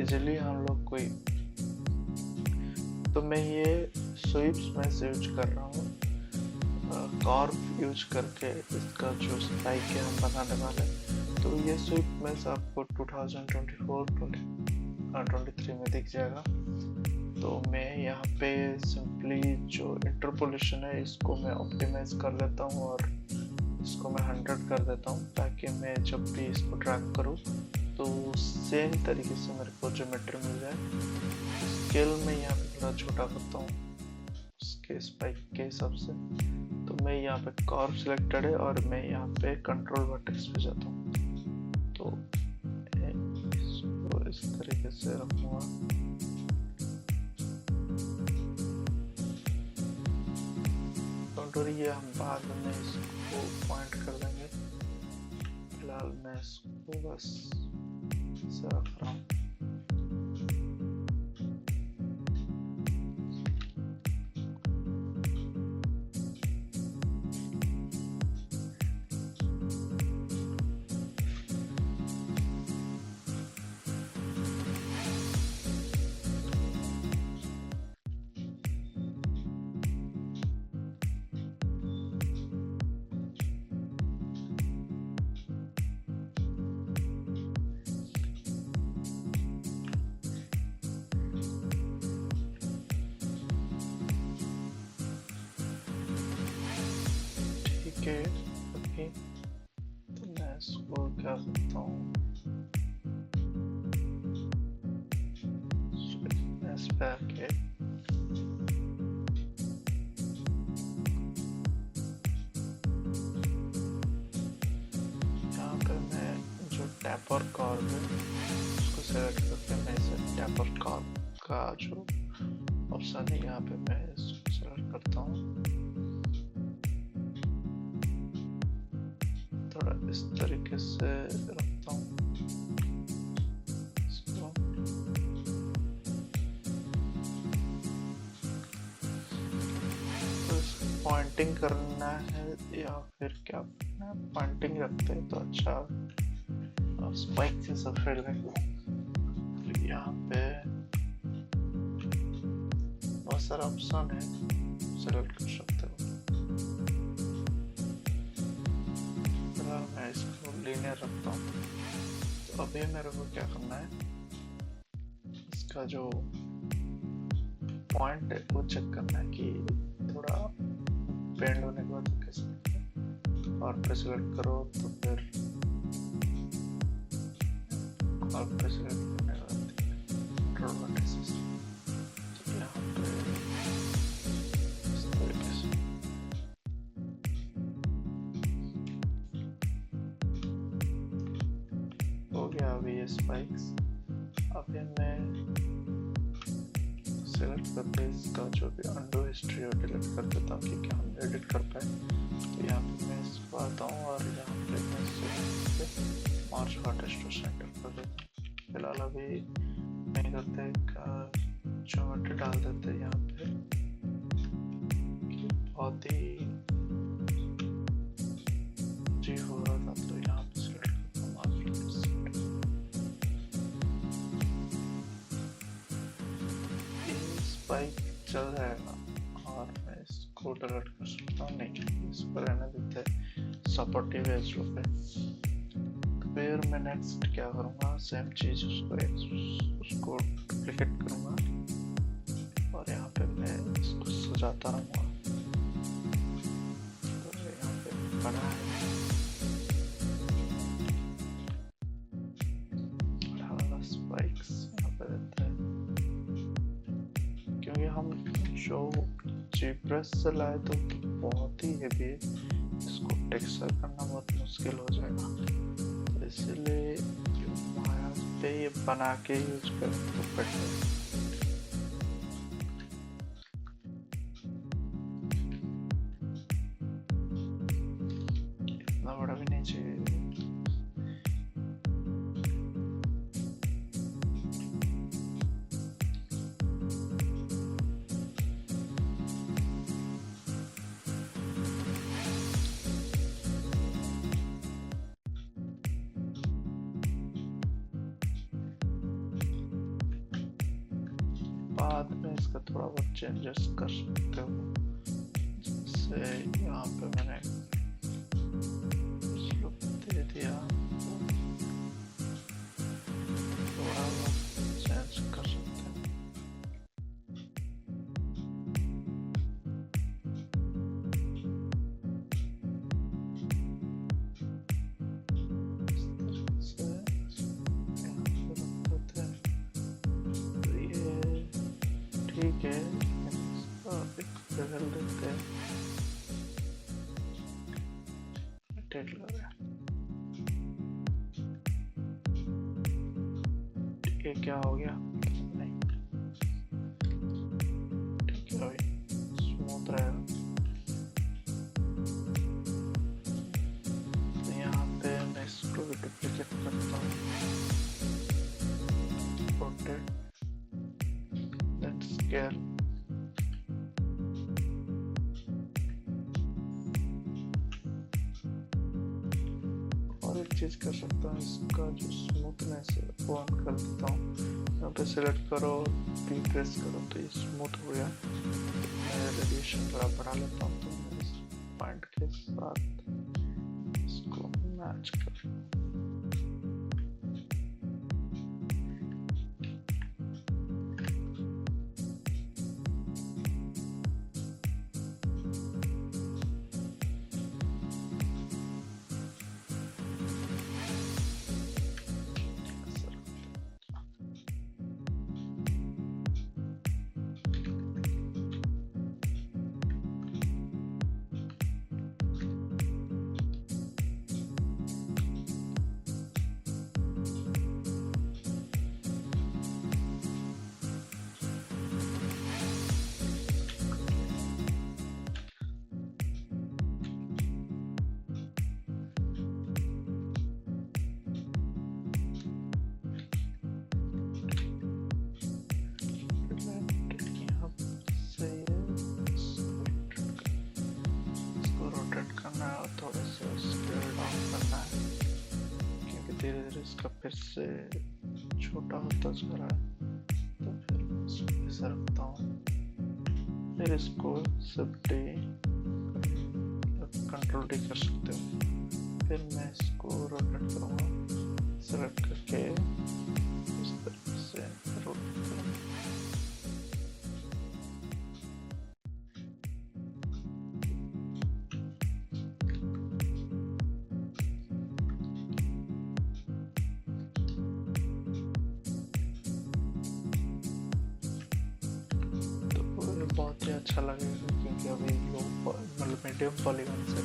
इजीली हम लोग कोई, तो मैं ये स्वीप्स में से यूज कर रहा हूँ कॉर्व यूज करके। इसका जो स्पाइक है हम बनाने वाले, तो ये स्वीप में से आपको 2023 में दिख जाएगा। तो मैं यहाँ पे सिंपली जो इंटरपोलेशन है इसको मैं ऑप्टिमाइज कर लेता हूँ और इसको मैं 100 कर देता हूँ, ताकि मैं जब भी इसको ट्रैक करूँ तो सेम तरीके से मेरे को ज्योमेट्री मिल जाए। स्केल में यहाँ पे थोड़ा छोटा करता हूँ उसके स्पाइक के हिसाब से। तो मैं यहाँ पे कर्व सिलेक्टेड है और मैं यहाँ पे कंट्रोल वर्टेक्स पे जाता हूँ। तो इसको इस तरीके से रखूँगा। डोंट वरी, ये हम बाद में इसको पॉइंट कर देंगे। फिलहाल मैं इसको बस ऐसे रख रहा हूँ। ओके, तो मैं इसको क्या करता हूँ, इस पे आके यहाँ पे मैं जो टैपर कर्व है उसको सेलेक्ट करके मैं इसे टैपर कर्व का जो ऑप्शन है यहाँ पे मैं इसको सेलेक्ट करता हूँ। थोड़ा इस तरीके से रखता हूँ इसको। तो इस पॉइंटिंग करना है या फिर क्या करना है, पॉइंटिंग रखते हैं तो अच्छा। स्पाइक से सबसे यहाँ पे बहुत सारा ऑप्शन है, सेलेक्ट कर सकते हो। फिलहाल मैं इसको लीनियर रखता हूँ। तो अभी मेरे को क्या करना है, इसका जो पॉइंट है वो चेक करना है कि थोड़ा बेंड होने के बाद कैसे दिखता है। और पे सिलेक्ट करो तो फिर और पे सिलेक्ट करने के बाद कंट्रोल वर्टिसेस, तो यहाँ पे इस तरीके से हो गया। अभी ये स्पाइक्स, अभी मैं सेलेक्ट करके इसका जो भी अंडू हिस्ट्री और डिलीट कर देता हूँ क्योंकि हम एडिट कर पाए। तो यहाँ पे मैं इसको आता हूँ और यहाँ पे मैं मार्च हॉटेस्ट टू सेंटर कर देता हूँ। फिलहाल अभी नहीं करते, ज्योमेट्री डाल देते यहाँ पे, बहुत ही जी हो रहा था। तो यहाँ पे सेलेक्ट करता हूँ मार्च हॉटेस्ट, स्पाइक चल जाएगा और मैं इसको डिलीट कर सकता हूँ। नहीं, इसको रहने देते हैं सपोर्टिव एज पे। तो फिर मैं नेक्स्ट क्या करूँगा, सेम चीज उसको डुप्लीकेट करूँगा और यहाँ पे मैं इसको सजाता रहूँगा। तो यहाँ पे बना है स्पाइक्स, यहाँ पे देते हैं क्योंकि हम जो जीप्रेस से लाए तो बहुत ही हैवी है, इसको टेक्सचर करना बहुत मुश्किल हो जाएगा। तो इसलिए यहाँ पे ये बना के यूज करें तो बेटर है। इतना बड़ा भी नहीं चाहिए। बाद में इसका थोड़ा बहुत चेंजेस कर सकते हो, जैसे यहाँ पे मैंने लुक दे दिया, थोड़ा बहुत चेंज कर सकते हैं। ठीक है, एक बदल देते हैं, टेट लग रहा है। ये क्या हो गया, नहीं ठीक है भाई, स्मूथ रहेगा। तो यहाँ पे मैं इसको भी डुप्लीकेट करता हूँ, रोटेट देन स्केल। चीज कर सकता हूँ, इसका जो स्मूथनेस है वो ऑन कर देता हूँ। यहाँ पे सिलेक्ट करो, पी प्रेस करो तो ये स्मूथ हो गया। मैं रेडिएशन थोड़ा बढ़ा लेता हूँ, तो मैं इस पॉइंट के साथ इसको मैच कर। इसका फिर से छोटा होता जा रहा है, तो फिर इसको ऐसा रखता हूँ। फिर इसको शिफ्ट कंट्रोल डी कर सकते हो। फिर मैं इसको रोटेट करूँगा, सेलेक्ट करके इस तरीके से रोटेट करूँगा। बहुत ही अच्छा लगेगा क्योंकि अभी लोग मतलब मीडियम पॉलीगन से,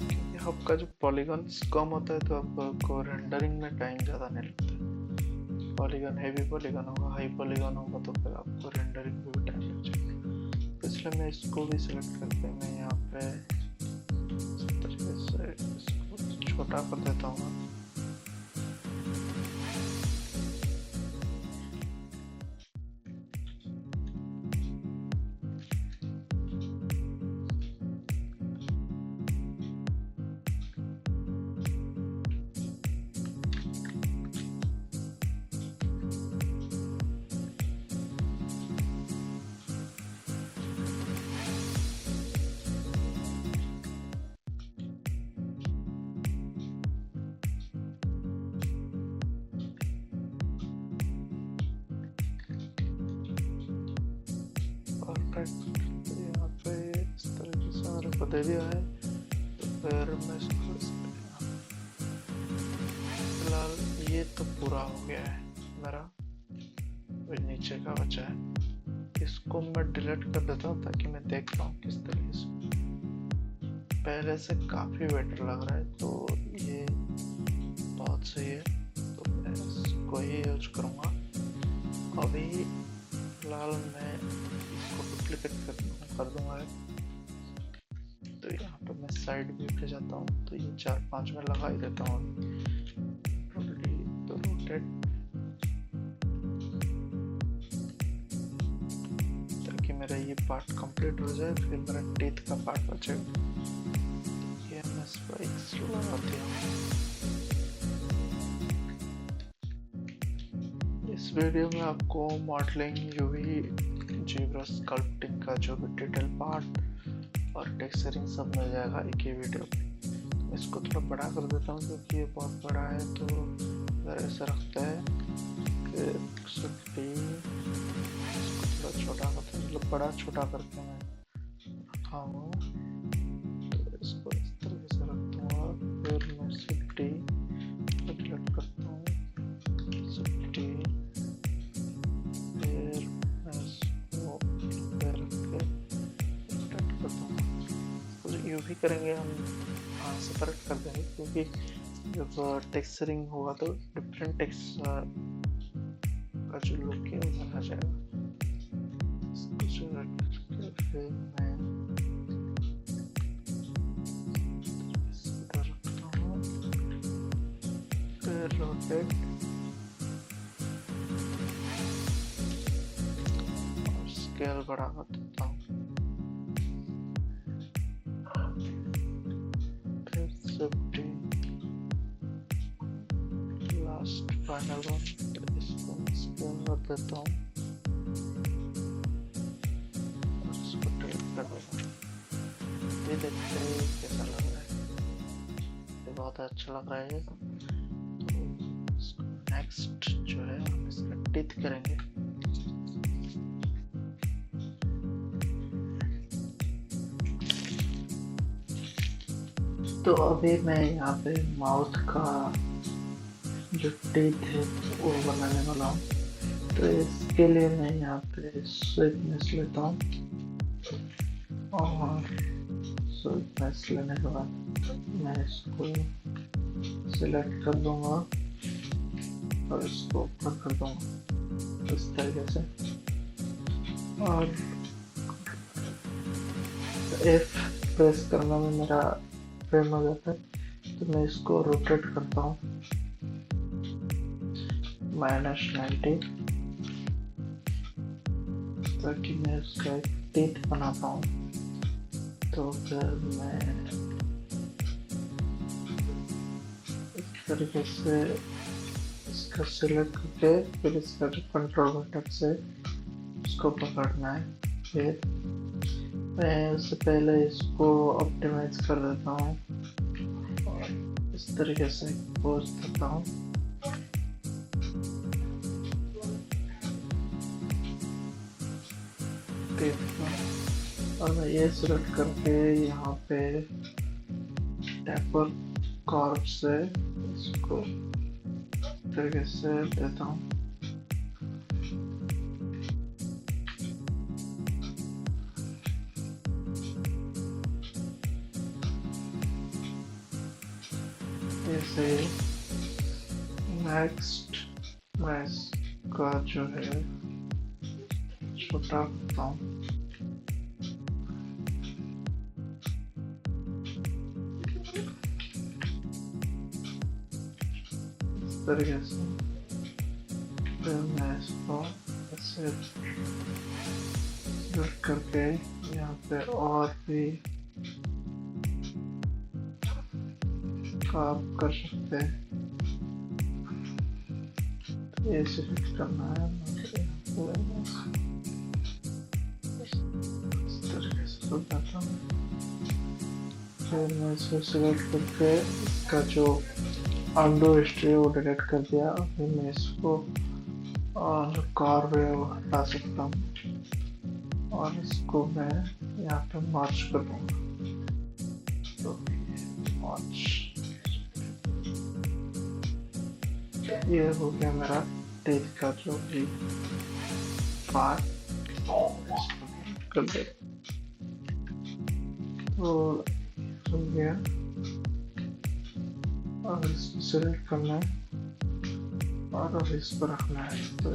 क्योंकि आपका जो पॉलीगन्स कम होता है तो आपको रेंडरिंग में टाइम ज़्यादा नहीं लगता है। पॉलीगन हैवी पॉलीगन होगा, हाई पॉलीगन होगा तो फिर आपको रेंडरिंग में भी टाइम लग जाएगा। तो इसलिए मैं इसको भी सिलेक्ट करके मैं यहाँ पे इस तरीके से इसको छोटा कर देता हूँ। यहाँ पे इस तरीके से मेरे को दे दिया है, तो फिर मैं इसको फिलहाल ये तो पूरा हो गया है मेरा, वही नीचे का बचा है। इसको मैं डिलीट कर देता हूँ ताकि मैं देख पाऊँ किस तरीके से। पहले से काफ़ी बेटर लग रहा है, तो ये बहुत सही है, तो मैं इसको ही यूज करूँगा। अभी फिलहाल मैं इसको डुप्लीकेट कर दूंगा। तो यहाँ पे मैं साइड व्यू पे जाता हूँ, तो ये 4-5 में लगा ही देता हूँ। तो रोटेट, ताकि मेरा ये पार्ट कंप्लीट हो जाए, फिर मेरा टीथ का पार्ट बचेगा। ये मैं स्पाइक्स लगाती हूँ। इस वीडियो में आपको मॉडलिंग, यूवी, जीब्रश स्कल्पटिंग का जो भी डिटेल पार्ट और टेक्सचरिंग सब मिल जाएगा एक ही वीडियो में। इसको थोड़ा बड़ा कर देता हूँ क्योंकि ये बहुत बड़ा है, तो अगर ऐसा रखता है कि इसको थोड़ा छोटा करता हूँ, मतलब बड़ा छोटा करके मैं रखा हूँ। तो इसको इस तरीके से रखता हूँ और फिर मैं सिफ्टी डिलीट करता हूँ, सिफ्टी, भी करेंगे हम सेपरेट कर देंगे, क्योंकि जब टेक्सचरिंग होगा तो डिफरेंट टेक्सचर का जो लुक है वो बना जाएगा। फिर मैं इधर रखता हूँ, फिर रोटेट और स्केल बढ़ा देता हूँ। लास्ट फाइनल वन, इसको स्केल कर देता हूँ और इसको डिलीट कर देता हूँ। ये देखते हैं कैसा लग रहा है, ये बहुत अच्छा लग रहा है। तो नेक्स्ट जो है हम इसका टीथ करेंगे। तो अभी मैं यहाँ पे माउथ का जो टीथ है वो बनाने वाला हूँ। तो इसके लिए मैं यहाँ पे स्वीटनेस लेता हूँ और स्वीटनेस लेने के बाद मैं इसको सिलेक्ट कर दूंगा और इसको ऊपर कर दूंगा इस तरीके से, और F प्रेस करने में मेरा फ्रेम हो जाता है। तो मैं इसको रोटेट करता हूँ -90, ताकि मैं उसका एक टीथ बना पाऊँ। तो फिर मैं तरीके से इसका सिलेक्ट करके फिर इसका जो कंट्रोल बटन से इसको पकड़ना है। फिर मैं उससे पहले इसको ऑप्टिमाइज कर देता हूँ और इस तरीके से पोज देता हूँ। और मैं ये सिलेक्ट करके यहाँ पे टैपर कर्व से इसको तरीके से देता हूँ। ऐसे नेक्स्ट मैं इसका जो है छोटा करता हूँ। इस तरीके से फिर मैं इसको ऐसे सिलेक्ट करके यहाँ पे और भी काम कर सकते हैं। ये सिलेक्ट करना है इस तरीके से करता हूँ। फिर मैं इसको सिलेक्ट करके इसका जो अंडो हिस्ट्री वो डिलीट कर दिया। फिर मैं इसको जो कर्व है वो हटा सकता हूँ और इसको मैं यहाँ पे मर्ज कर दूँगा। तो मर्ज ये हो गया मेरा टेल का जो भी पार्ट कर दे। तो हो गया और इसको सिलेक्ट करना है और अब इस पर रखना है। तो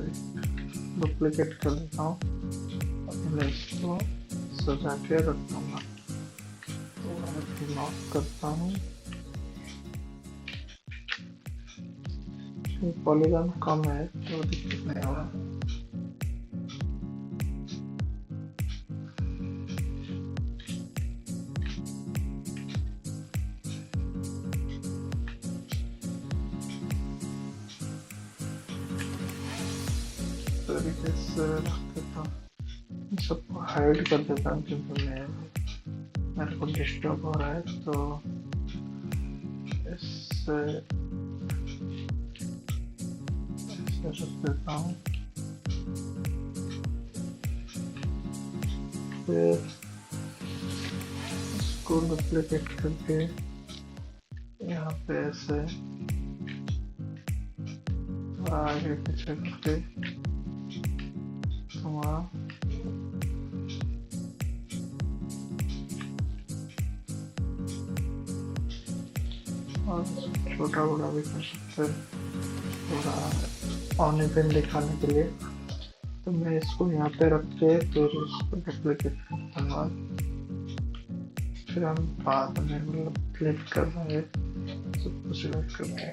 डुप्लीकेट कर देता हूँ और मैं इसको सजा के रख दूँगा। तो मैं लॉक करता हूँ। पॉलीगॉन कम है तो दिक्कत नहीं होगा। तरीके से रख देता हूँ। सबको हाइड कर देता हूँ क्योंकि मेरे को डिस्टर्ब हो रहा है। तो इससे रख देता हूँ। फिर इसको डुप्लीकेट करके यहाँ पे ऐसे आगे पीछे करके वहाँ और छोटा बड़ा भी कर सकते हैं थोड़ा ऑन पेन दिखाने के लिए। तो मैं इसको यहाँ पे रख के फिर इसको डुप्लीकेट करूँगा। फिर हम बाद में मतलब क्लिक कर देंगे, सबको सिलेक्ट करके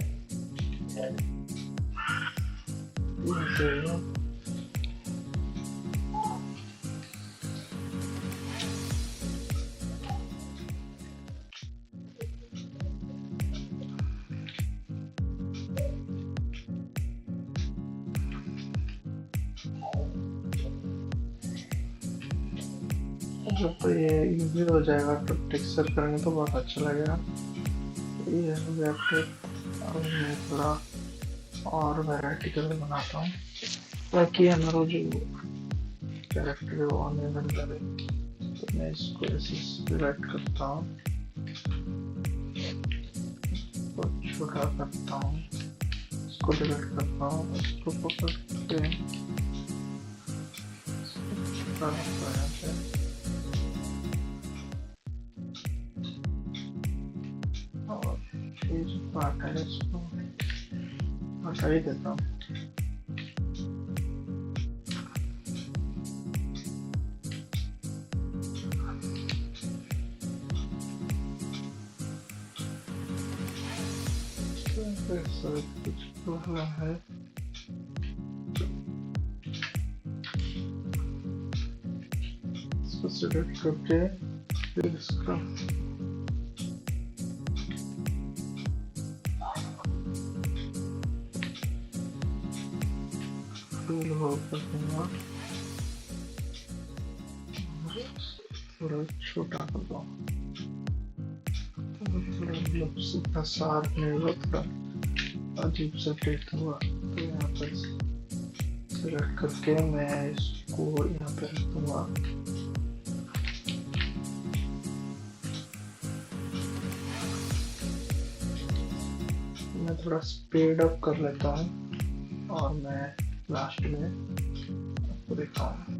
जब ये यूज हो जाएगा तो टेक्सचर करेंगे तो बहुत अच्छा लगेगा। ये हो गया। फिर अब मैं थोड़ा और वैरायटी कलर बनाता हूँ ताकि हमारा जो कैरेक्टर है वो ऑनलाइन बन जाए। तो मैं इसको ऐसे सिलेक्ट करता हूँ, इसको छोटा करता हूँ, इसको डिलीट करता हूँ, इसको पकड़ के छोटा करता है यहाँ पे और ये जो पार्ट है इसको हटा ही देता हूँ। कुछ प्रॉब्लम है इसको सिलेक्ट करके फिर इसका दूर हो कर दूंगा, थोड़ा छोटा कर दूंगा, थोड़ा मतलब सीधा शार्प नहीं हुआ, थोड़ा अजीब सा डेट हुआ। तो यहाँ पर सेलेक्ट करके मैं इसको यहाँ पे रख दूंगा। मैं थोड़ा स्पीड अप कर लेता हूँ और मैं लास्ट में आपको दिखाऊंगा।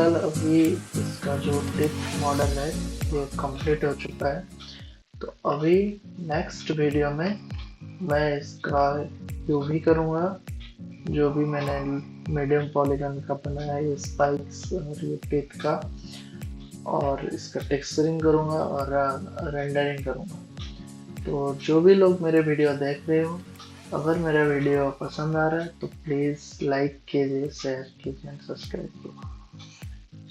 फिलहाल अभी इसका जो टिप मॉडल है ये कंप्लीट हो चुका है। तो अभी नेक्स्ट वीडियो में मैं इसका यूवी करूँगा, जो भी मैंने मीडियम पॉलीगन का बनाया है, ये स्पाइक्स और ये टिप का, और इसका टेक्सचरिंग करूँगा और रेंडरिंग करूँगा। तो जो भी लोग मेरे वीडियो देख रहे हो, अगर मेरा वीडियो पसंद आ रहा है तो प्लीज़ लाइक कीजिए, शेयर कीजिए एंड सब्सक्राइब कीजिए।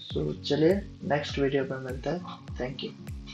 सो चलिए नेक्स्ट वीडियो पर मिलता है। Thank you.